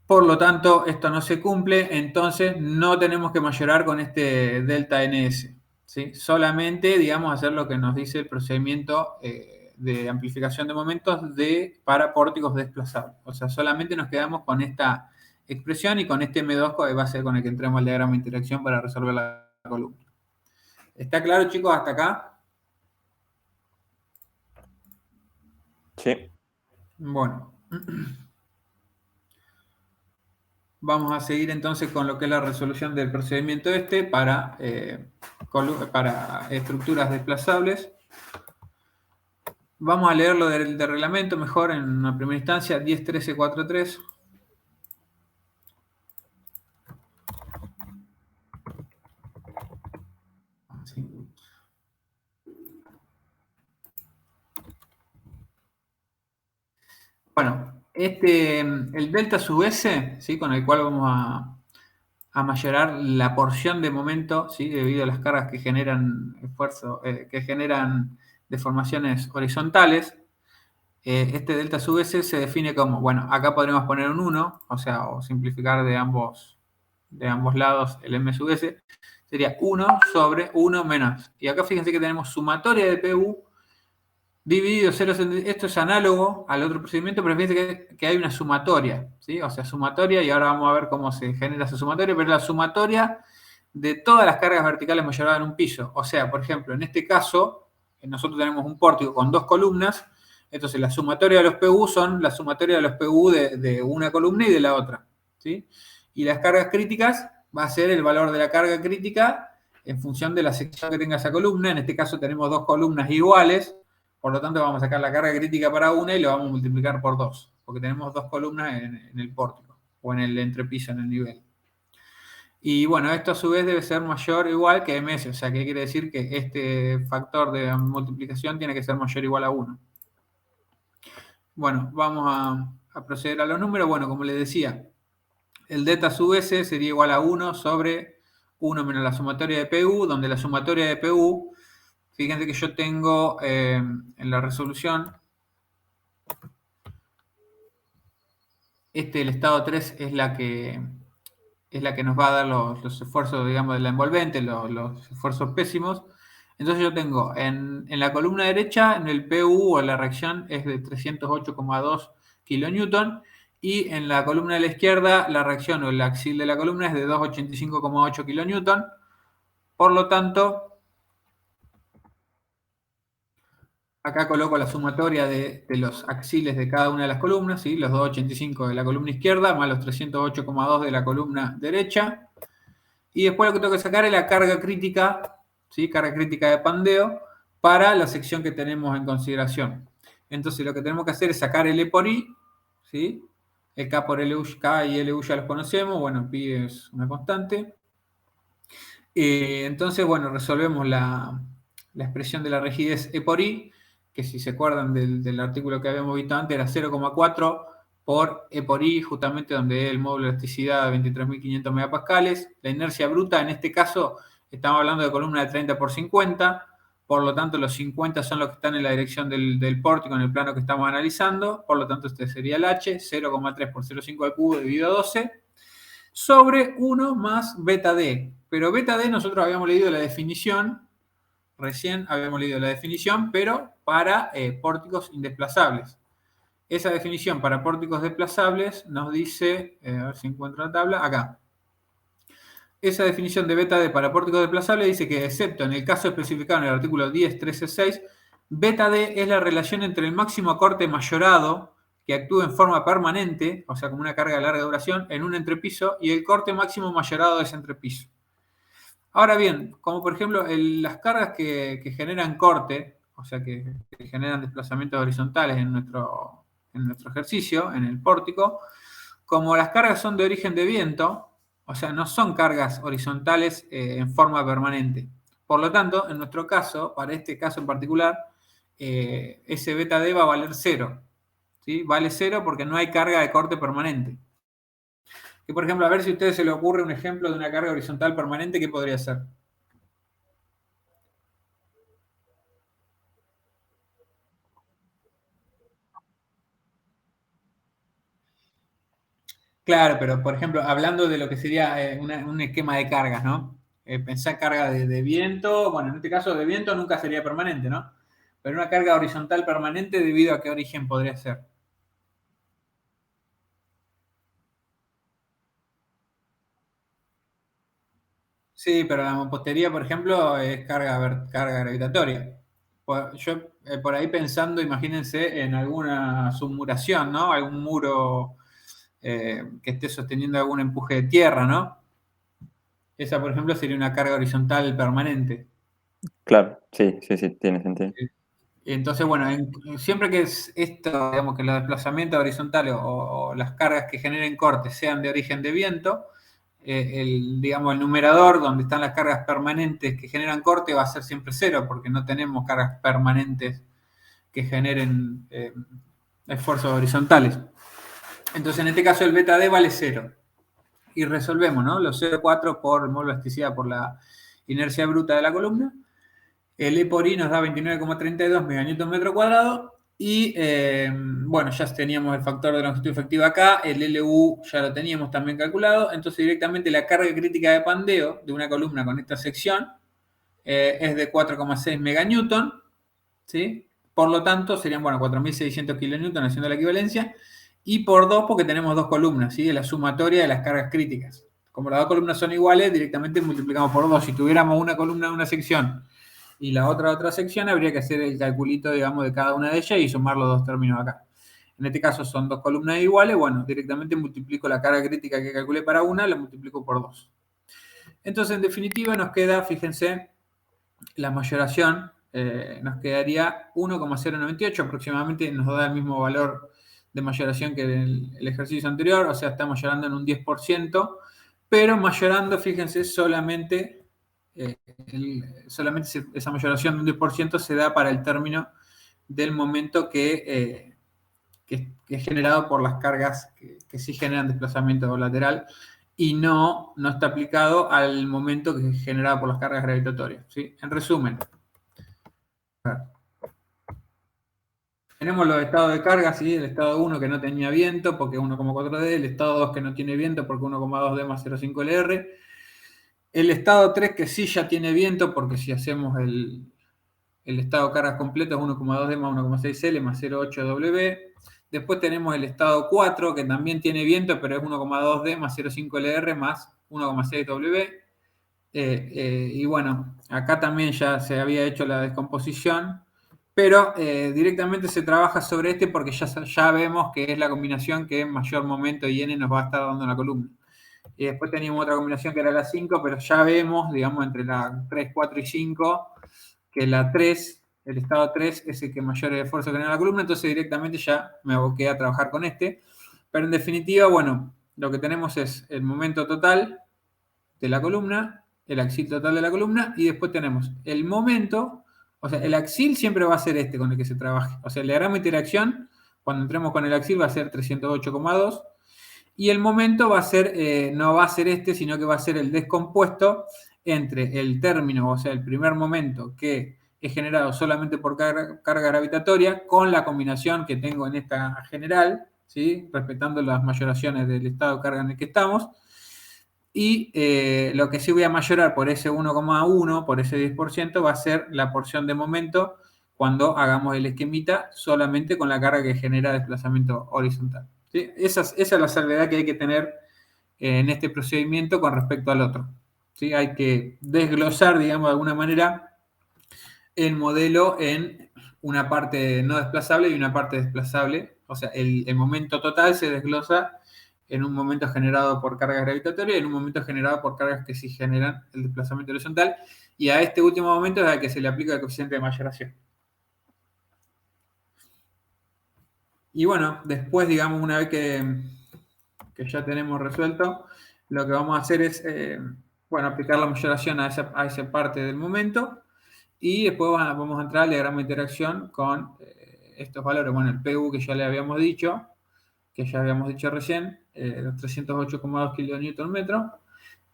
Por lo tanto, esto no se cumple, entonces no tenemos que mayorar con este delta NS. ¿Sí? Solamente, digamos, hacer lo que nos dice el procedimiento de amplificación de momentos para pórticos desplazables. O sea, solamente nos quedamos con esta expresión y con este M2 que va a ser con el que entremos al diagrama de interacción para resolver la columna. ¿Está claro, chicos, hasta acá? Sí. Bueno. Vamos a seguir entonces con lo que es la resolución del procedimiento para estructuras desplazables. Vamos a leerlo del reglamento mejor en una primera instancia, 10.13.4.3. Bueno, el delta sub S, ¿sí? Con el cual vamos a mayorar la porción de momento, ¿sí? Debido a las cargas que generan esfuerzo, que generan deformaciones horizontales. Este delta sub S se define como, bueno, acá podríamos poner un 1, o sea, o simplificar de ambos lados el M sub S, sería 1 sobre 1 menos. Y acá fíjense que tenemos sumatoria de PU dividido 0,75. Esto es análogo al otro procedimiento, pero fíjense que hay una sumatoria, ¿sí? O sea, sumatoria, y ahora vamos a ver cómo se genera esa sumatoria, pero la sumatoria de todas las cargas verticales mayoradas en un piso. O sea, por ejemplo, en este caso, nosotros tenemos un pórtico con 2 columnas, entonces la sumatoria de los PU son la sumatoria de los PU de una columna y de la otra, ¿sí? Y las cargas críticas va a ser el valor de la carga crítica en función de la sección que tenga esa columna. En este caso tenemos 2 columnas iguales, por lo tanto vamos a sacar la carga crítica para una y lo vamos a multiplicar por 2, porque tenemos 2 columnas en el pórtico, o en el entrepiso, en el nivel. Y bueno, esto a su vez debe ser mayor o igual que MS, o sea, que quiere decir que este factor de multiplicación tiene que ser mayor o igual a 1. Bueno, vamos a proceder a los números. Bueno, como les decía, el delta sub S sería igual a 1 sobre 1 menos la sumatoria de PU, donde la sumatoria de PU, fíjense que yo tengo en la resolución, el estado 3 es la que nos va a dar los esfuerzos, digamos, de la envolvente, los esfuerzos pésimos. Entonces yo tengo en la columna derecha, en el PU o la reacción es de 308,2 kilonewton, y en la columna de la izquierda la reacción o el axil de la columna es de 285,8 kilonewton. Por lo tanto, acá coloco la sumatoria de los axiles de cada una de las columnas, ¿sí? Los 285 de la columna izquierda más los 308,2 de la columna derecha. Y después lo que tengo que sacar es la carga crítica, ¿sí? Carga crítica de pandeo para la sección que tenemos en consideración. Entonces lo que tenemos que hacer es sacar el E por I, ¿sí? El K por LU, K y LU ya los conocemos, bueno, Pi es una constante. Entonces, bueno, resolvemos la expresión de la rigidez E por I, que si se acuerdan del artículo que habíamos visto antes, era 0,4 por E por I, justamente donde el módulo de elasticidad de 23.500 megapascales. La inercia bruta, en este caso, estamos hablando de columna de 30 por 50, por lo tanto los 50 son los que están en la dirección del pórtico, en el plano que estamos analizando, por lo tanto este sería el H, 0,3 por 0,5 al cubo dividido 12, sobre 1 más beta D. Pero beta D nosotros habíamos leído la definición, recién habíamos leído la definición, pero para pórticos indesplazables. Esa definición para pórticos desplazables nos dice, a ver si encuentro la tabla, acá. Esa definición de beta D para pórticos desplazables dice que, excepto en el caso especificado en el artículo 10.13.6, beta D es la relación entre el máximo acorte mayorado que actúa en forma permanente, o sea, como una carga de larga duración, en un entrepiso, y el corte máximo mayorado de ese entrepiso. Ahora bien, como por ejemplo las cargas que generan corte, o sea, que generan desplazamientos horizontales en nuestro ejercicio, en el pórtico, como las cargas son de origen de viento, o sea, no son cargas horizontales en forma permanente. Por lo tanto, en nuestro caso, para este caso en particular, ese beta D va a valer 0. ¿Sí? Vale 0 porque no hay carga de corte permanente. Que por ejemplo, a ver si a ustedes se le ocurre un ejemplo de una carga horizontal permanente, ¿qué podría ser? Claro, pero por ejemplo, hablando de lo que sería un esquema de cargas, ¿no? Pensar carga de viento, bueno, en este caso de viento nunca sería permanente, ¿no? Pero una carga horizontal permanente, ¿debido a qué origen podría ser? Sí, pero la mampostería, por ejemplo, es carga gravitatoria. Yo por ahí pensando, imagínense en alguna submuración, ¿no? Algún muro que esté sosteniendo algún empuje de tierra, ¿no? Esa, por ejemplo, sería una carga horizontal permanente. Claro, sí, tiene sentido. Entonces, bueno, siempre que es esto, digamos que los desplazamientos horizontales o las cargas que generen cortes sean de origen de viento, digamos, el numerador donde están las cargas permanentes que generan corte va a ser siempre 0, porque no tenemos cargas permanentes que generen esfuerzos horizontales. Entonces, en este caso, el beta D vale 0. Y resolvemos, ¿no? Los 0,4 por módulo de elasticidad por la inercia bruta de la columna. El E por I nos da 29,32 meganewton metro cuadrado. Y bueno, ya teníamos el factor de longitud efectiva acá. El LU ya lo teníamos también calculado. Entonces directamente la carga crítica de pandeo de una columna con esta sección es de 4,6 meganewton, ¿sí? Por lo tanto, serían, bueno, 4.600 kilonewton haciendo la equivalencia. Y por 2 porque tenemos dos columnas, ¿sí? La sumatoria de las cargas críticas. Como las dos columnas son iguales, directamente multiplicamos por 2. Si tuviéramos una columna de una sección y la otra sección, habría que hacer el calculito, digamos, de cada una de ellas y sumar los dos términos acá. En este caso son dos columnas iguales, bueno, directamente multiplico la carga crítica que calculé para una, la multiplico por 2. Entonces, en definitiva, nos queda, fíjense, la mayoración, nos quedaría 1,098, aproximadamente nos da el mismo valor de mayoración que el ejercicio anterior, o sea, está mayorando en un 10%, pero mayorando, fíjense, solamente esa mayoración de un 10% se da para el término del momento que es generado por las cargas que sí generan desplazamiento lateral y no está aplicado al momento que es generado por las cargas gravitatorias, ¿sí? En resumen, tenemos los estados de carga, ¿sí? El estado 1 que no tenía viento porque 1,4D, el estado 2 que no tiene viento porque 1,2D más 0,5 LR, el estado 3 que sí ya tiene viento porque si hacemos el estado de cargas completo es 1,2D más 1,6 L más 0,8 W. Después tenemos el estado 4 que también tiene viento pero es 1,2D más 0,5 LR más 1,6 W. Y bueno, acá también ya se había hecho la descomposición, pero directamente se trabaja sobre este porque ya vemos que es la combinación que en mayor momento y N nos va a estar dando la columna. Y después teníamos otra combinación que era la 5, pero ya vemos, digamos, entre la 3, 4 y 5, que la 3, el estado 3, es el que mayor esfuerzo genera la columna, entonces directamente ya me aboqué a trabajar con este. Pero en definitiva, bueno, lo que tenemos es el momento total de la columna, el axil total de la columna, y después tenemos el momento, o sea, el axil siempre va a ser este con el que se trabaje. O sea, el diagrama de interacción, cuando entremos con el axil, va a ser 308,2, y el momento va a ser, no va a ser este, sino que va a ser el descompuesto entre el término, o sea, el primer momento que es generado solamente por carga gravitatoria, con la combinación que tengo en esta general, ¿sí? Respetando las mayoraciones del estado de carga en el que estamos. Y lo que sí voy a mayorar por ese 1,1, por ese 10%, va a ser la porción de momento cuando hagamos el esquemita solamente con la carga que genera desplazamiento horizontal, ¿sí? Esa es la salvedad que hay que tener en este procedimiento con respecto al otro, ¿sí? Hay que desglosar, digamos, de alguna manera el modelo en una parte no desplazable y una parte desplazable. O sea, el momento total se desglosa en un momento generado por cargas gravitatorias y en un momento generado por cargas que sí generan el desplazamiento horizontal. Y a este último momento es al que se le aplica el coeficiente de mayoración. Y bueno, después, digamos, una vez que ya tenemos resuelto, lo que vamos a hacer es, bueno, aplicar la mayoración a esa parte del momento y después vamos a entrar al diagrama de interacción con estos valores. Bueno, el PU que ya le habíamos dicho, recién, los 308,2 kN/m,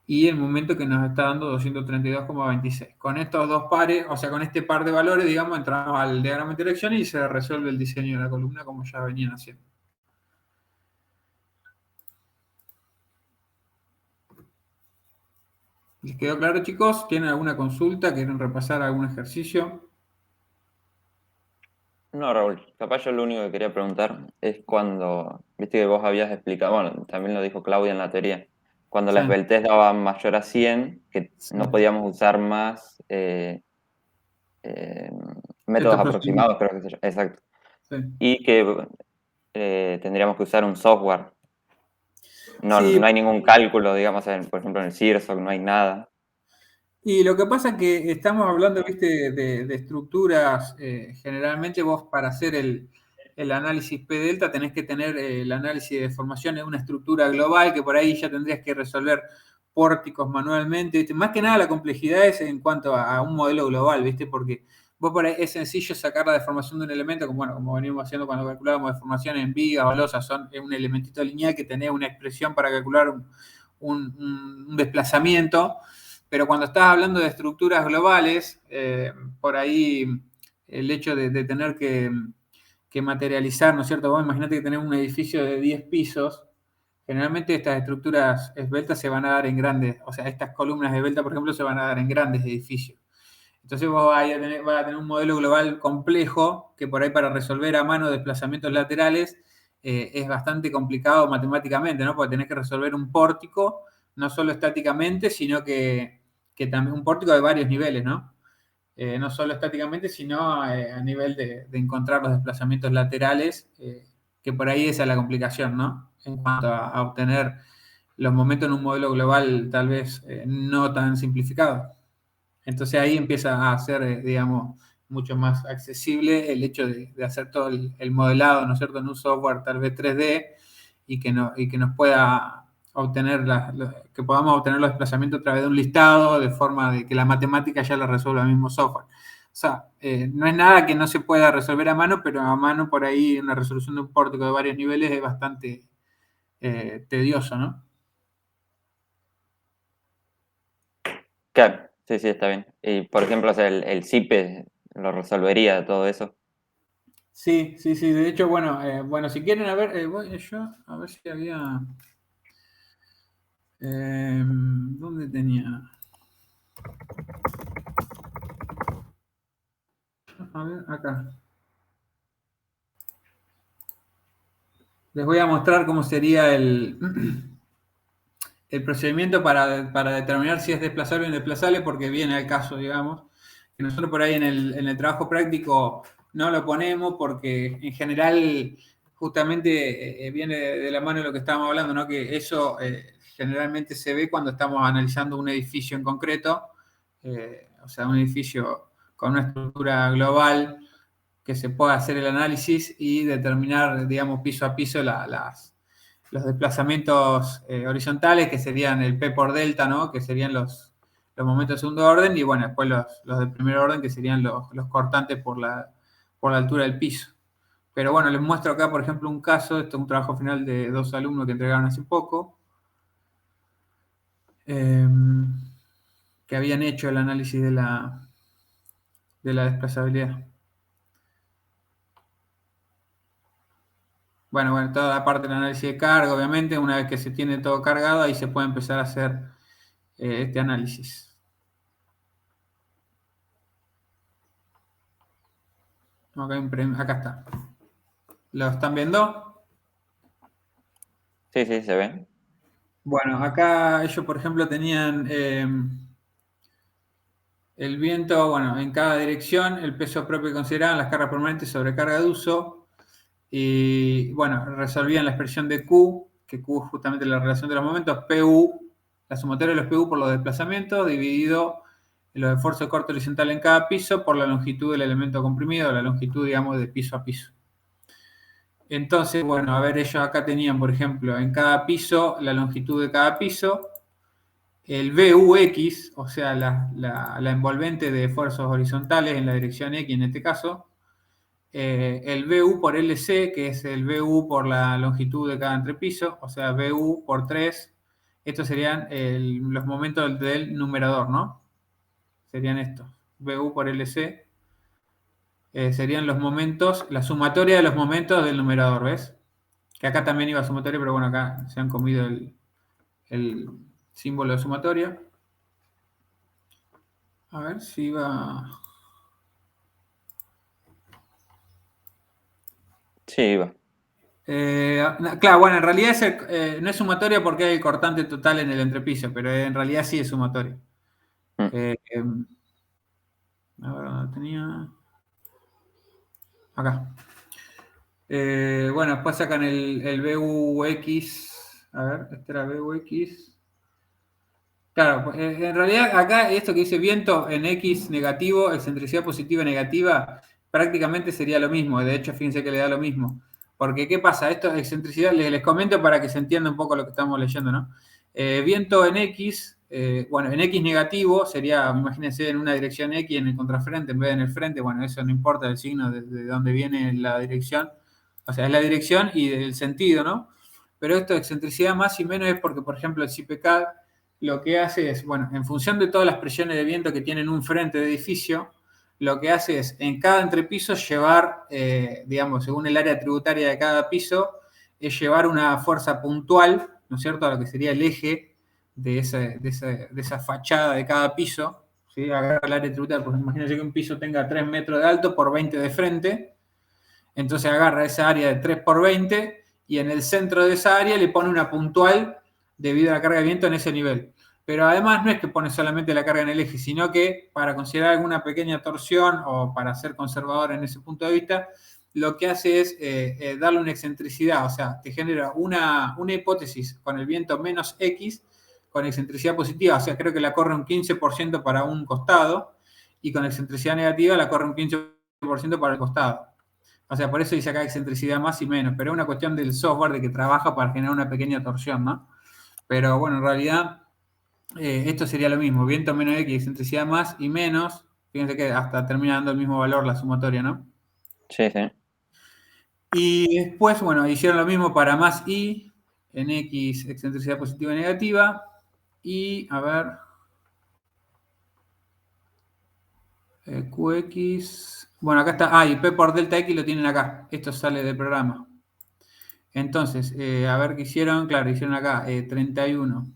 y el momento que nos está dando 232,26. Con estos dos pares, o sea, con este par de valores, digamos, entramos al diagrama de interacción y se resuelve el diseño de la columna como ya venían haciendo. ¿Les quedó claro, chicos? ¿Tienen alguna consulta? ¿Quieren repasar algún ejercicio? No, Raúl, capaz yo lo único que quería preguntar es cuando, viste que vos habías explicado, bueno, también lo dijo Claudia en la teoría, cuando Sí. la esbeltez daba mayor a 100, que Sí. no podíamos usar más métodos aproximados, creo que se llama. Exacto. Sí. Y que tendríamos que usar un software. No, Sí. no hay ningún cálculo, digamos, por ejemplo en el CIRSOC no hay nada. Y lo que pasa es que estamos hablando, viste, de estructuras. Generalmente vos para hacer el análisis P-delta tenés que tener el análisis de deformación en una estructura global que por ahí ya tendrías que resolver pórticos manualmente, ¿viste? Más que nada la complejidad es en cuanto a un modelo global, ¿viste? Porque vos por ahí es sencillo sacar la deformación de un elemento, como venimos haciendo cuando calculábamos deformación en vigas o losas, son un elementito lineal que tenés una expresión para calcular un desplazamiento. Pero cuando estás hablando de estructuras globales, por ahí el hecho de tener que materializar, ¿no es cierto? Vos imaginate que tenés un edificio de 10 pisos, generalmente estas estructuras esbeltas se van a dar en grandes, o sea, estas columnas esbeltas, por ejemplo, se van a dar en grandes edificios. Entonces vos vas a tener un modelo global complejo que por ahí para resolver a mano desplazamientos laterales es bastante complicado matemáticamente, ¿no? Porque tenés que resolver un pórtico, no solo estáticamente, sino que también un pórtico de varios niveles, ¿no? No solo estáticamente, sino a nivel de encontrar los desplazamientos laterales, que por ahí esa es la complicación, ¿no? En cuanto a obtener los momentos en un modelo global tal vez no tan simplificado. Entonces ahí empieza a ser, digamos, mucho más accesible el hecho de hacer todo el modelado, ¿no es cierto?, en un software tal vez 3D y que nos pueda obtener, que podamos obtener los desplazamientos a través de un listado, de forma de que la matemática ya la resuelva el mismo software. O sea, no es nada que no se pueda resolver a mano, pero a mano por ahí una resolución de un pórtico de varios niveles es bastante tedioso, ¿no? Claro, sí, sí, está bien. Y por ejemplo, o sea, el CIPE lo resolvería todo eso. Sí, sí, sí. De hecho, bueno, si quieren, a ver, voy yo a ver si había. ¿Dónde tenía? A ver, acá. Les voy a mostrar cómo sería el procedimiento para determinar si es desplazable o indesplazable, porque viene al caso, digamos, que nosotros por ahí en el trabajo práctico no lo ponemos porque en general justamente viene de la mano de lo que estábamos hablando, ¿no? Que eso generalmente se ve cuando estamos analizando un edificio en concreto, o sea, un edificio con una estructura global que se pueda hacer el análisis y determinar, digamos, piso a piso los desplazamientos horizontales, que serían el P por delta, ¿no? Que serían los momentos de segundo orden, y bueno, después los de primer orden, que serían los cortantes por la altura del piso. Pero bueno, les muestro acá, por ejemplo, un caso, esto es un trabajo final de 2 alumnos que entregaron hace poco, que habían hecho el análisis de la desplazabilidad. Bueno, toda la parte del análisis de carga, obviamente, una vez que se tiene todo cargado, ahí se puede empezar a hacer este análisis. Acá está. ¿Lo están viendo? Sí, sí, se ve. Bueno, acá ellos, por ejemplo, tenían el viento, bueno, en cada dirección, el peso propio que consideraban, las cargas permanentes sobre carga de uso, y bueno, resolvían la expresión de Q, que Q es justamente la relación de los momentos, PU, la sumatoria de los PU por los desplazamientos, dividido en los esfuerzos de corte horizontal en cada piso por la longitud del elemento comprimido, la longitud, digamos, de piso a piso. Entonces, bueno, a ver, ellos acá tenían, por ejemplo, en cada piso, la longitud de cada piso, el VUX, o sea, la envolvente de esfuerzos horizontales en la dirección X en este caso, el VU por LC, que es el VU por la longitud de cada entrepiso, o sea, VU por 3, estos serían los momentos del numerador, ¿no? Serían estos, VU por LC, serían los momentos, la sumatoria de los momentos del numerador, ¿ves? Que acá también iba sumatoria, pero bueno, acá se han comido el símbolo de sumatoria. A ver si iba. Sí, iba. Claro, bueno, en realidad no es sumatoria porque hay el cortante total en el entrepiso, pero en realidad sí es sumatoria. Mm. A ver, ¿dónde tenía? Acá. Bueno, después sacan el VUX. A ver, este era VUX. Claro, pues, en realidad acá esto que dice viento en X negativo, excentricidad positiva negativa, prácticamente sería lo mismo. De hecho, fíjense que le da lo mismo. Porque, ¿qué pasa? Esto es excentricidad, les comento para que se entienda un poco lo que estamos leyendo, ¿no? Viento en X, bueno, en X negativo sería, imagínense, en una dirección X en el contrafrente en vez de en el frente. Bueno, eso no importa el signo de dónde viene la dirección. O sea, es la dirección y el sentido, ¿no? Pero esto de excentricidad más y menos es porque, por ejemplo, el CIPK lo que hace es, bueno, en función de todas las presiones de viento que tienen un frente de edificio, lo que hace es en cada entrepiso llevar, digamos, según el área tributaria de cada piso, es llevar una fuerza puntual, ¿no es cierto?, a lo que sería el eje de esa fachada de cada piso, ¿sí? Agarra el área tributaria, pues imagínense que un piso tenga 3 metros de alto por 20 de frente, entonces agarra esa área de 3 por 20 y en el centro de esa área le pone una puntual debido a la carga de viento en ese nivel. Pero además no es que pone solamente la carga en el eje, sino que para considerar alguna pequeña torsión o para ser conservador en ese punto de vista, lo que hace es darle una excentricidad, o sea, te genera una hipótesis con el viento menos X, con excentricidad positiva, o sea, creo que la corre un 15% para un costado, y con excentricidad negativa la corre un 15% para el costado. O sea, por eso dice acá excentricidad más y menos, pero es una cuestión del software de que trabaja para generar una pequeña torsión, ¿no? Pero bueno, en realidad esto sería lo mismo, viento menos X, excentricidad más y menos, fíjense que hasta termina dando el mismo valor la sumatoria, ¿no? Sí, sí. Y después, bueno, hicieron lo mismo para más Y, en X, excentricidad positiva y negativa, y, a ver, QX, bueno, acá está, y P por delta X lo tienen acá, esto sale del programa. Entonces, a ver qué hicieron, claro, hicieron acá 31.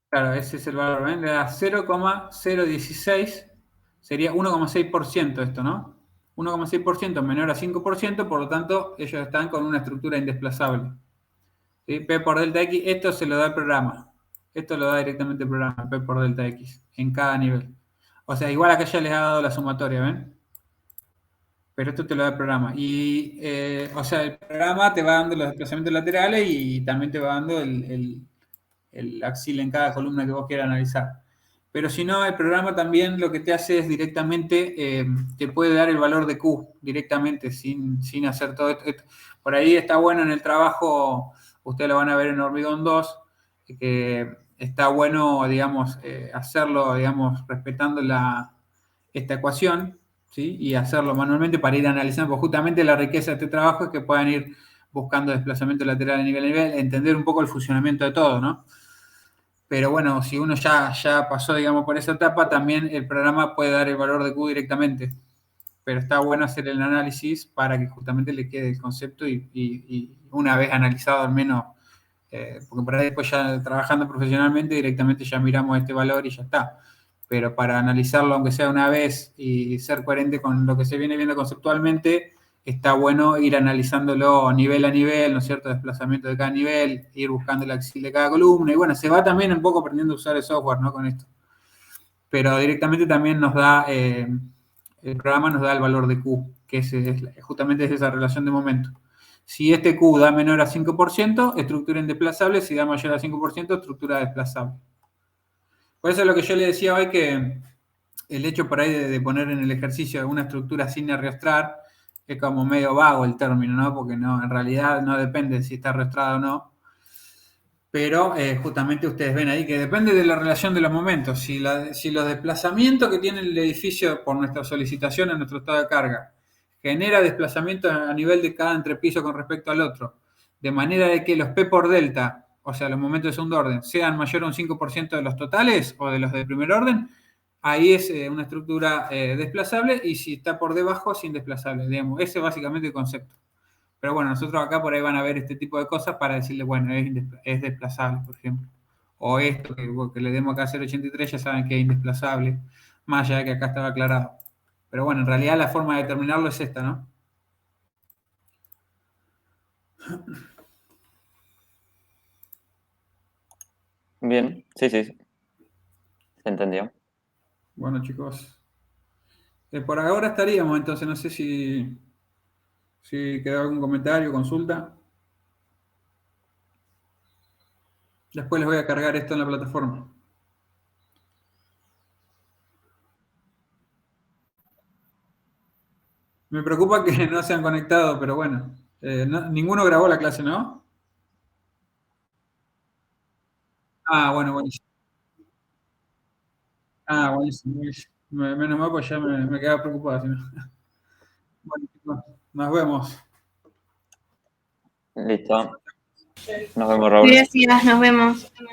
Claro, ese es el valor, ¿ven? Le da 0,016, sería 1,6% esto, ¿no? 1,6% menor a 5%, por lo tanto, ellos están con una estructura indesplazable. ¿Sí? P por delta X, esto se lo da el programa. Esto lo da directamente el programa, P por delta X, en cada nivel. O sea, igual acá ya les ha dado la sumatoria, ¿ven? Pero esto te lo da el programa. Y, o sea, el programa te va dando los desplazamientos laterales y también te va dando el axil en cada columna que vos quieras analizar. Pero si no, el programa también lo que te hace es directamente, te puede dar el valor de Q directamente, sin hacer todo esto. Por ahí está bueno en el trabajo, ustedes lo van a ver en Hormigón 2, que está bueno, digamos, hacerlo, digamos, respetando esta ecuación, ¿sí? Y hacerlo manualmente para ir analizando, porque justamente la riqueza de este trabajo es que puedan ir buscando desplazamiento lateral a nivel, entender un poco el funcionamiento de todo, ¿no? Pero bueno, si uno ya pasó, digamos, por esa etapa, también el programa puede dar el valor de Q directamente. Pero está bueno hacer el análisis para que justamente le quede el concepto y una vez analizado al menos, porque por ahí después ya trabajando profesionalmente directamente ya miramos este valor y ya está. Pero para analizarlo, aunque sea una vez y ser coherente con lo que se viene viendo conceptualmente, está bueno ir analizándolo nivel a nivel, ¿no es cierto? Desplazamiento de cada nivel, ir buscando el axil de cada columna. Y bueno, se va también un poco aprendiendo a usar el software, ¿no? Con esto. Pero directamente también nos da, el programa nos da el valor de Q, que justamente es esa relación de momento. Si este Q da menor a 5%, estructura indesplazable. Si da mayor a 5%, estructura desplazable. Por eso es lo que yo le decía hoy, que el hecho por ahí de poner en el ejercicio alguna estructura sin arrastrar es como medio vago el término, ¿no? Porque no, en realidad no depende si está arrastrada o no. Pero justamente ustedes ven ahí que depende de la relación de los momentos. Si los desplazamientos que tiene el edificio por nuestra solicitación en nuestro estado de carga genera desplazamientos a nivel de cada entrepiso con respecto al otro, de manera de que los P por delta, o sea, los momentos de segundo orden, sean mayor a un 5% de los totales o de los de primer orden, ahí es una estructura desplazable, y si está por debajo es indesplazable. Digamos. Ese es básicamente el concepto. Pero bueno, nosotros acá por ahí van a ver este tipo de cosas para decirle, bueno, es desplazable, por ejemplo. O esto que le demos acá a 0,83, ya saben que es indesplazable, más allá de que acá estaba aclarado. Pero bueno, en realidad la forma de determinarlo es esta, ¿no? Bien, sí, sí, sí. Se entendió. Bueno, chicos. Por ahora estaríamos, entonces no sé si quedó algún comentario, consulta. Después les voy a cargar esto en la plataforma. Me preocupa que no se han conectado, pero bueno. Ninguno grabó la clase, ¿no? Ah, bueno, buenísimo. Ah, buenísimo, buenísimo. Menos mal, pues ya me quedaba preocupado. Si no. Bueno, chicos, nos vemos. Listo. Nos vemos, Raúl. Gracias, nos vemos. Chao.